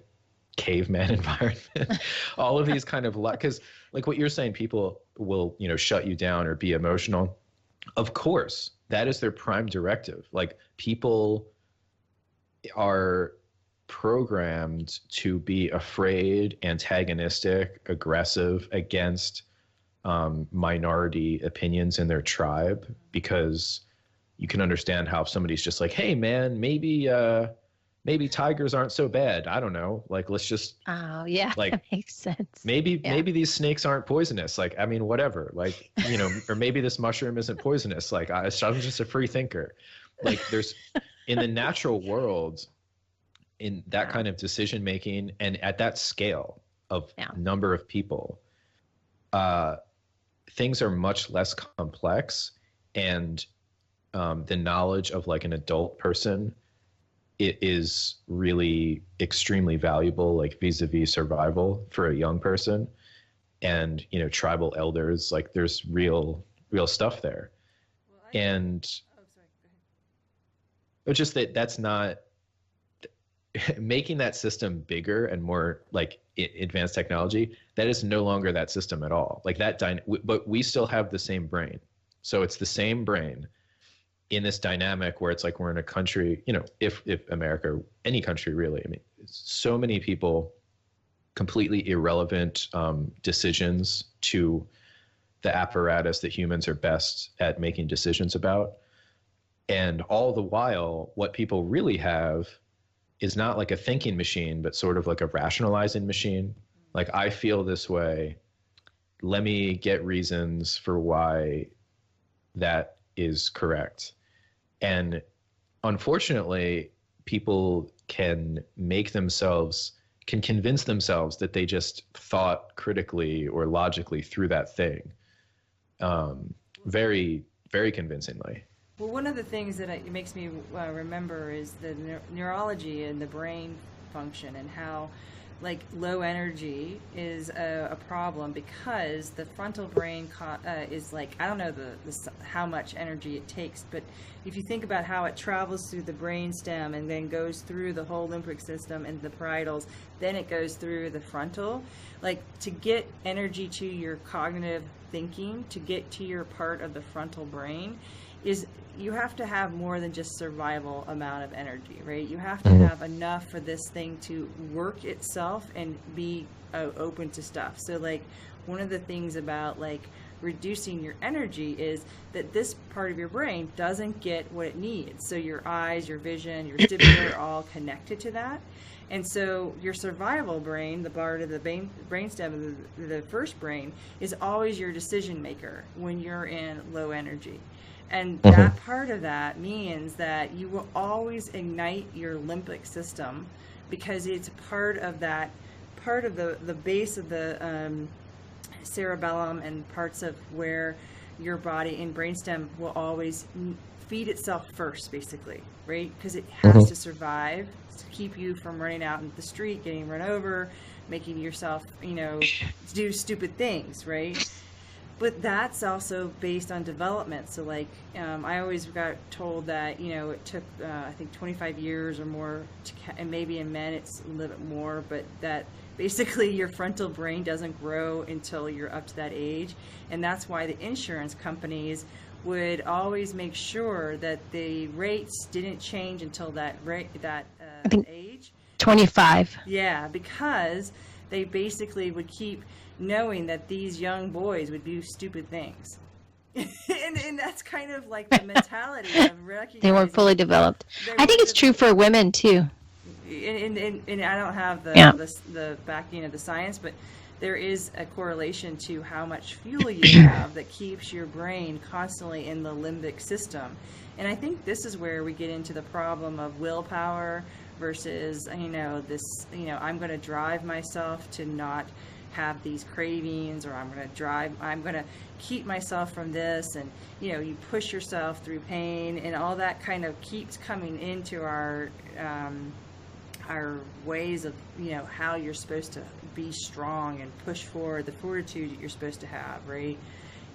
caveman environment. All of these kind of, because like what you're saying, people will, shut you down or be emotional. Of course, that is their prime directive. Like people are programmed to be afraid, antagonistic, aggressive against minority opinions in their tribe, because you can understand how if somebody's just like, hey man, maybe tigers aren't so bad. I don't know. Like, let's just, like, that makes sense. Maybe these snakes aren't poisonous. Like, I mean, whatever, like, or maybe this mushroom isn't poisonous. Like, I'm just a free thinker. Like there's in the natural world, in that kind of decision making and at that scale of number of people, things are much less complex, and the knowledge of like an adult person, it is really extremely valuable, like vis-a-vis survival for a young person. And tribal elders, like there's real stuff there. And it's just that's not making that system bigger and more like advanced technology. That is no longer that system at all. Like that, but we still have the same brain. So it's the same brain in this dynamic where it's like we're in a country, if America, any country really, I mean, so many people, completely irrelevant decisions to the apparatus that humans are best at making decisions about. And all the while, what people really have is not like a thinking machine, but sort of like a rationalizing machine. Like, I feel this way. Let me get reasons for why that is correct. And unfortunately, people can convince themselves that they just thought critically or logically through that thing, very, very convincingly. Well, one of the things that it makes me remember is the neurology and the brain function, and how like low energy is a problem because the frontal brain is like, I don't know how much energy it takes, but if you think about how it travels through the brain stem and then goes through the whole limbic system and the parietals, then it goes through the frontal, like to get energy to your cognitive thinking, to get to your part of the frontal brain, is you have to have more than just survival amount of energy, right? You have to have enough for this thing to work itself and be open to stuff. So like one of the things about like reducing your energy is that this part of your brain doesn't get what it needs. So your eyes, your vision, your vestibular are all connected to that. And so your survival brain, the part of the brainstem, the first brain, is always your decision maker when you're in low energy. And that part of that means that you will always ignite your limbic system because it's part of the base of the cerebellum and parts of where your body and brainstem will always feed itself first, basically, right? Because it has to survive to keep you from running out in the street, getting run over, making yourself, do stupid things, right? But that's also based on development. So like, I always got told that, it took, I think 25 years or more, and maybe in men it's a little bit more, but that basically your frontal brain doesn't grow until you're up to that age. And that's why the insurance companies would always make sure that the rates didn't change until that age. 25. Yeah, because they basically would keep knowing that these young boys would do stupid things. and that's kind of like the mentality of recognizing they weren't fully developed. I think it's true for women too. And I don't have the backing of the science, but there is a correlation to how much fuel you have that keeps your brain constantly in the limbic system. And I think this is where we get into the problem of willpower versus, I'm going to drive myself to not have these cravings, or I'm going to keep myself from this, and you push yourself through pain, and all that kind of keeps coming into our ways of how you're supposed to be strong and push forward, the fortitude that you're supposed to have, right?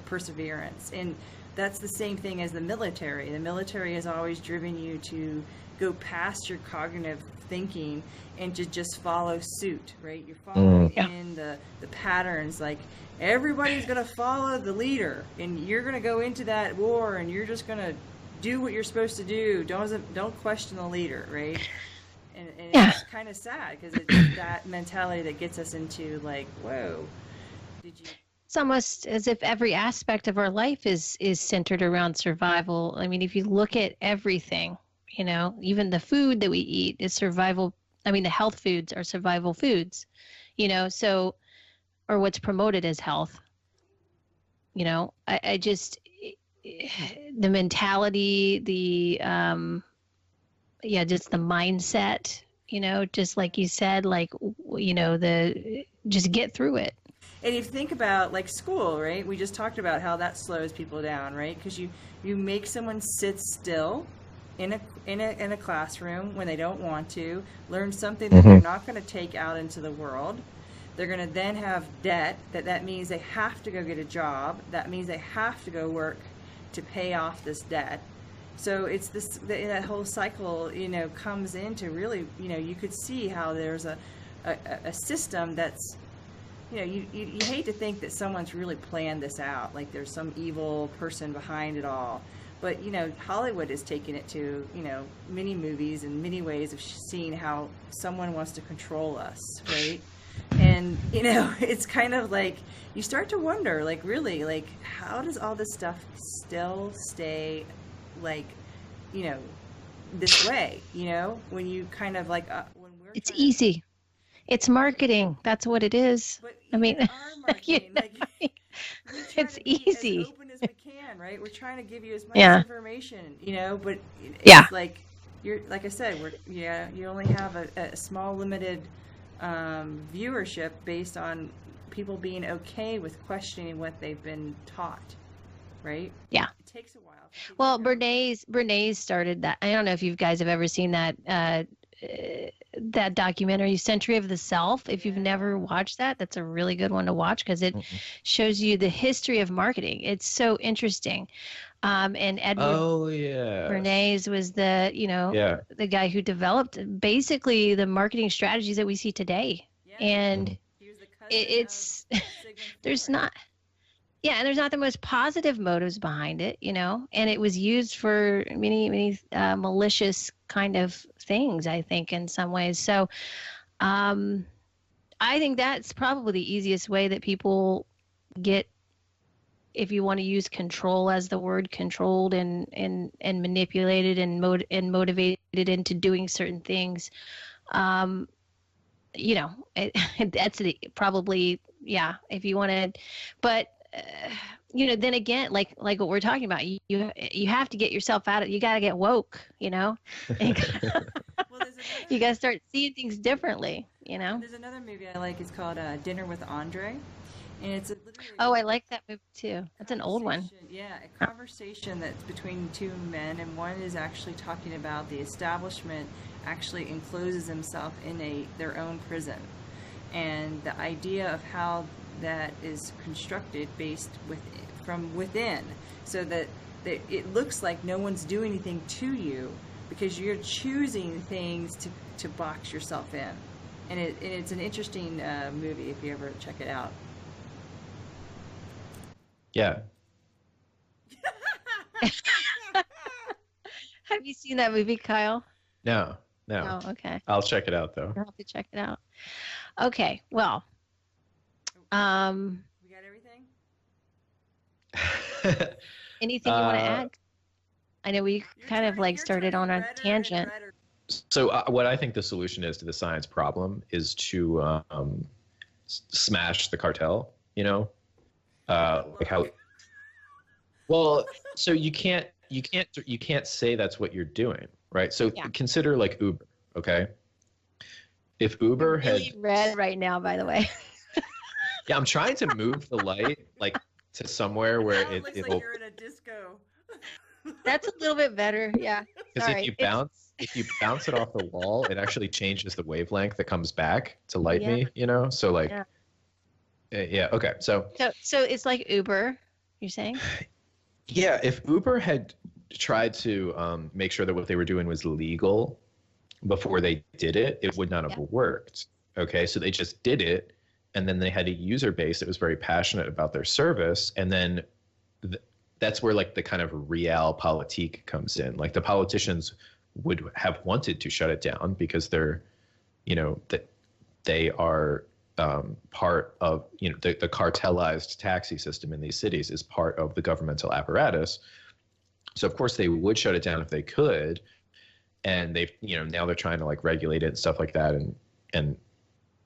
Perseverance. And that's the same thing as the military. The military has always driven you to go past your cognitive thinking and to just follow suit, right? You're following in the patterns, like everybody's going to follow the leader, and you're going to go into that war and you're just going to do what you're supposed to do. Don't question the leader, right? And it's kind of sad because it's that mentality that gets us into like, whoa, it's almost as if every aspect of our life is centered around survival. I mean, if you look at everything, even the food that we eat is survival. I mean, the health foods are survival foods, so, or what's promoted as health. I just, the mentality, just the mindset, just like you said, like, just get through it. And if you think about like school, right? We just talked about how that slows people down, right? Because you make someone sit still in a classroom when they don't want to, learn something that they're not going to take out into the world. They're going to then have debt. That means they have to go get a job. That means they have to go work to pay off this debt. So it's that whole cycle, comes into really, you could see how there's a system that's, you hate to think that someone's really planned this out, like there's some evil person behind it all. But, Hollywood has taken it to, many movies and many ways of seeing how someone wants to control us, right? And, it's kind of like you start to wonder, like, really, like, how does all this stuff still stay, like, this way, when you kind of like, when we're it's easy. It's marketing. That's what it is. But I mean, our marketing, it's easy. As open as we can, right? We're trying to give you as much information, but it's like you're like I said, you only have a small limited viewership based on people being okay with questioning what they've been taught, right? Yeah. It takes a while. Well, Bernays started that. I don't know if you guys have ever seen that documentary, Century of the Self. If you've never watched that, that's a really good one to watch because it shows you the history of marketing. It's so interesting. And Edward Bernays was the guy who developed basically the marketing strategies that we see today. Yeah. And he was the it's there's not. Yeah, and there's not the most positive motives behind it, and it was used for many malicious kind of things, I think, in some ways. So I think that's probably the easiest way that people get, if you want to use control as the word, controlled and manipulated and motivated into doing certain things. That's probably, if you want to, but then again, like what we're talking about, you have to get yourself out of, you got to get woke, you got to start seeing things differently, There's another movie I like. It's called Dinner with Andre. And it's a literary. Oh, I like that movie too. That's an old one. Yeah, a conversation that's between two men, and one is actually talking about the establishment actually encloses himself in their own prison, and the idea of how that is constructed from within, so that it looks like no one's doing anything to you because you're choosing things to box yourself in, and it's an interesting movie if you ever check it out. Yeah. Have you seen that movie, Kyle? No. Oh, okay. I'll check it out though. I'll have to check it out. Okay, well. We got everything? Anything you want to add? I know we kind of started on a tangent. So what I think the solution is to the science problem is to smash the cartel, like how, well, so you can't say that's what you're doing, right? So consider like Uber, okay? If Uber really had red right now, by the way. Yeah, I'm trying to move the light to somewhere where it looks will. Like you're in a disco. That's a little bit better, yeah. Because if you bounce it off the wall, it actually changes the wavelength that comes back to light me. So okay. So it's like Uber, you're saying? Yeah, if Uber had tried to make sure that what they were doing was legal before they did it, it would not have worked. Okay, so they just did it. And then they had a user base that was very passionate about their service. And then that's where the kind of realpolitik comes in. Like the politicians would have wanted to shut it down because they're, that they are part of, the cartelized taxi system in these cities is part of the governmental apparatus. So of course they would shut it down if they could. And they've, now they're trying to regulate it and stuff like that. And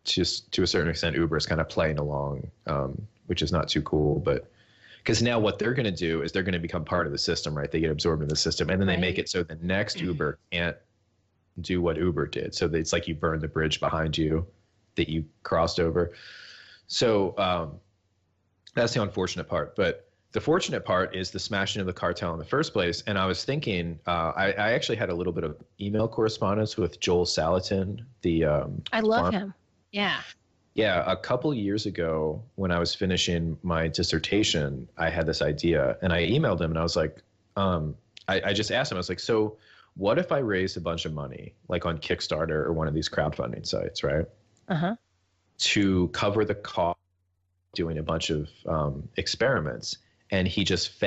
just to a certain extent, Uber is kind of playing along, which is not too cool. But because now what they're going to do is they're going to become part of the system, right? They get absorbed in the system, and then they make it so the next Uber can't do what Uber did. So it's like you burn the bridge behind you that you crossed over. So that's the unfortunate part. But the fortunate part is the smashing of the cartel in the first place. And I was thinking, I actually had a little bit of email correspondence with Joel Salatin, the I love him. Yeah. Yeah. A couple years ago when I was finishing my dissertation, I had this idea and I emailed him and I was like, I just asked him, I was like, so what if I raised a bunch of money, on Kickstarter or one of these crowdfunding sites, right? To cover the cost of doing a bunch of experiments. And he just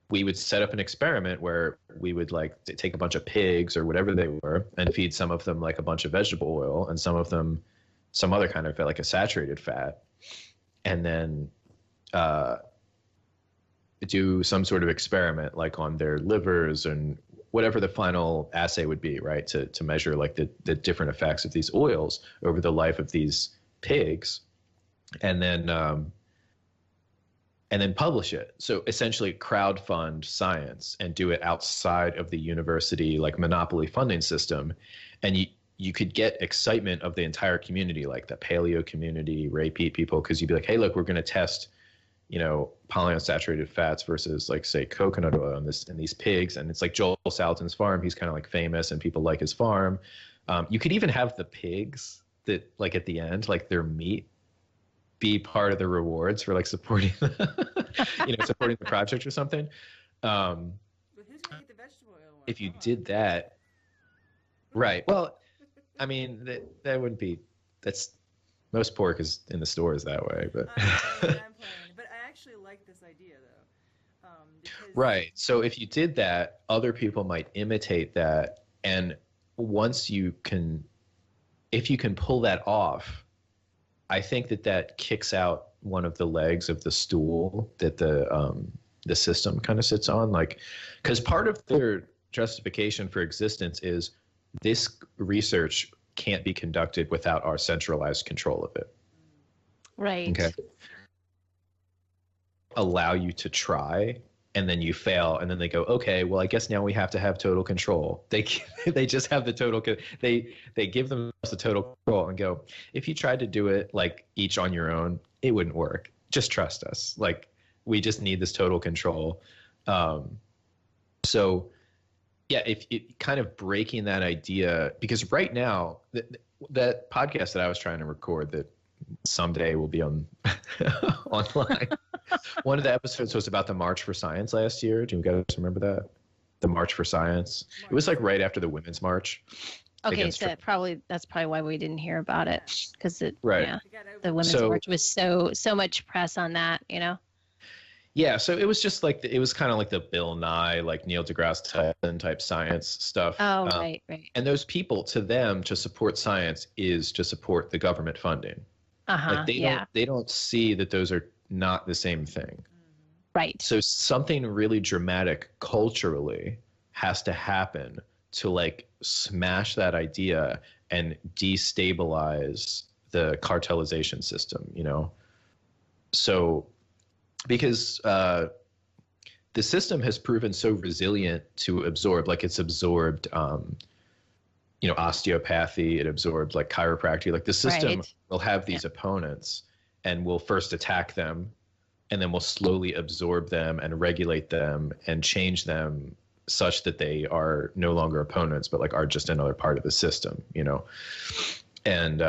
we would set up an experiment where we would take a bunch of pigs or whatever they were and feed some of them a bunch of vegetable oil and some of them some other kind of fat, a saturated fat, and then do some sort of experiment on their livers and whatever the final assay would be, right? To measure the different effects of these oils over the life of these pigs. And then and then publish it. So essentially crowdfund science and do it outside of the university like monopoly funding system. And you could get excitement of the entire community, like the paleo community, repeat people, because you'd be like, hey, look, we're going to test, polyunsaturated fats versus like, say, coconut oil in these pigs. And it's like Joel Salatin's farm. He's kind of like famous and people like his farm. You could even have the pigs that like at the end, like their meat be part of the rewards for like supporting supporting the project or something. But who's gonna eat the vegetable oil one? If you did that, right? Well, I mean that wouldn't be. That's most pork is in the stores that way, but I'm playing. But I actually like this idea though. Because right. So if you did that, other people might imitate that, and once if you can pull that off, I think that kicks out one of the legs of the stool that the system kind of sits on. Like, because part of their justification for existence is this research can't be conducted without our centralized control of it. Right. Okay. Allow you to try, and then you fail, and then they go, okay, well, I guess now we have to have total control. They just have the total. They give themselves the total control and go, if you tried to do it like each on your own, it wouldn't work. Just trust us. Like, we just need this total control. So yeah, if it kind of breaking that idea, because right now that podcast that I was trying to record that someday will be on online. One of the episodes was about the March for Science last year. Do you guys remember that? The March for Science. It was like right after the Women's March. Okay, so that's probably why we didn't hear about it, because right. Yeah, the Women's March was so much press on that, Yeah, so it was just like it was kind of like the Bill Nye, like Neil deGrasse Tyson type science stuff. Oh, right. And those people, to them, to support science is to support the government funding. Uh-huh. Like they don't see that those are not the same thing. Right. So something really dramatic culturally has to happen to like smash that idea and destabilize the cartelization system, So because the system has proven so resilient to absorb, like it's absorbed, osteopathy, it absorbed like chiropractic, like the system will have these opponents and will first attack them, and then we'll slowly absorb them and regulate them and change them such that they are no longer opponents, but like are just another part of the system, And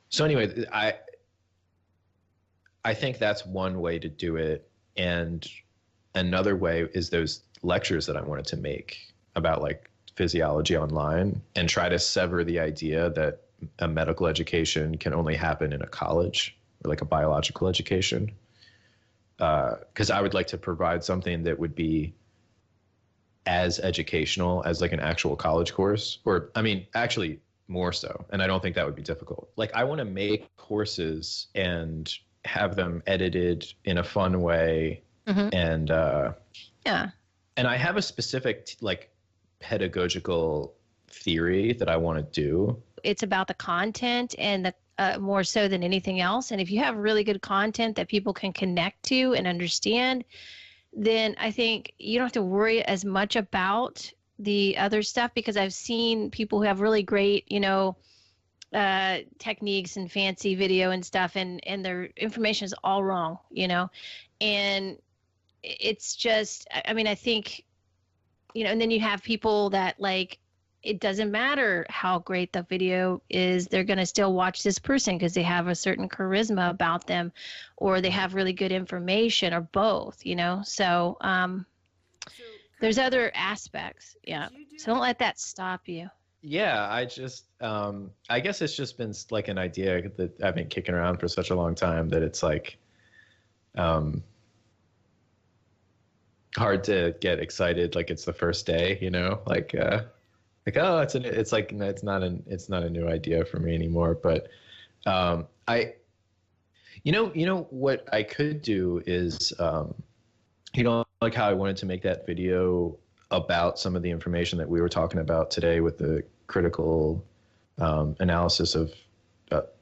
so anyway, I think that's one way to do it. And another way is those lectures that I wanted to make about like physiology online and try to sever the idea that a medical education can only happen in a college or like a biological education. Because I would like to provide something that would be as educational as like an actual college course, or I mean, actually more so. And I don't think that would be difficult. Like I want to make courses and have them edited in a fun way. Mm-hmm. And yeah. And I have a specific like pedagogical theory that I want to do. It's about the content and the more so than anything else. And if you have really good content that people can connect to and understand, then I think you don't have to worry as much about the other stuff, because I've seen people who have really great, techniques and fancy video and stuff, and their information is all wrong, and it's just, I mean, I think, and then you have people that like, it doesn't matter how great the video is, they're going to still watch this person because they have a certain charisma about them, or they have really good information, or both, so there's other aspects. Yeah. So don't let that stop you. Yeah, I just, I guess it's just been like an idea that I've been kicking around for such a long time that it's like, hard to get excited like it's the first day, like oh, it's not a new idea for me anymore. But what I could do is, like how I wanted to make that video about some of the information that we were talking about today with the critical analysis of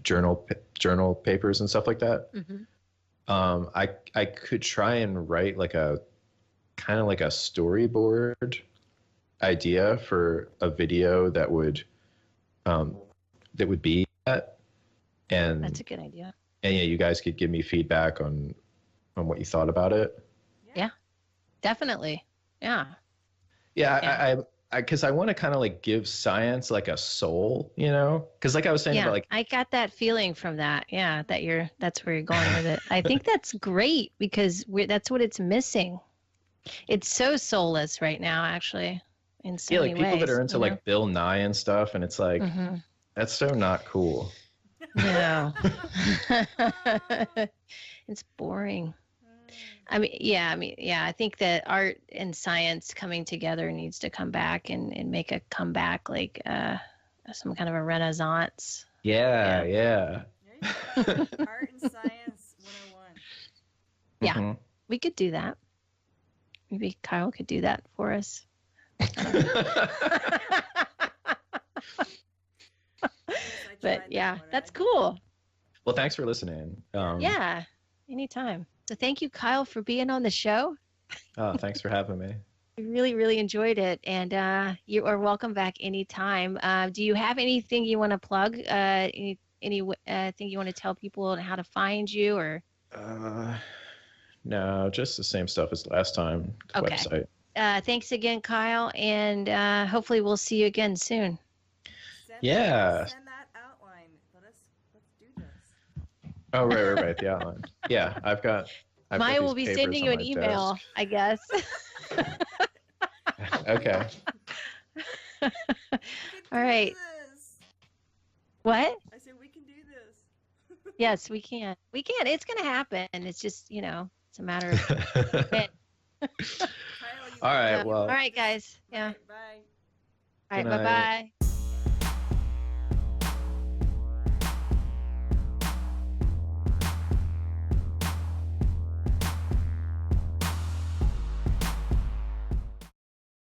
journal papers and stuff like that. Mm-hmm. I could try and write like a kind of like a storyboard idea for a video that would be that. And That's a good idea. And yeah, you guys could give me feedback on what you thought about it. Yeah, definitely. Yeah. Yeah, because I want to kind of like give science like a soul, you know? Because like I was saying about like, I got that feeling from that. Yeah, that's where you're going with it. I think that's great because that's what it's missing. It's so soulless right now, actually, in so many people ways, that are into like Bill Nye and stuff, and it's like that's so not cool. No. It's boring. I think that art and science coming together needs to come back and make a comeback, like some kind of a renaissance. Yeah. Art and Science 101. Yeah, we could do that. Maybe Kyle could do that for us. But yeah, that's cool. Well, thanks for listening. Yeah, anytime. So thank you, Kyle, for being on the show. Oh, thanks for having me. I really, really enjoyed it. And you are welcome back anytime. Do you have anything you want to plug? Anything you want to tell people on how to find you? Or no, just the same stuff as last time. The website. Thanks again, Kyle. And hopefully we'll see you again soon. Send that outline. Let's do this. Oh, right. The outline. Yeah, I've got Maya will be sending you an email, desk. I guess. Okay. All right. What? I said we can do this. Yes, we can. We can. It's going to happen. It's just, it's a matter of when. All right. Well. All right, guys. Yeah. Bye. All right. Bye-bye.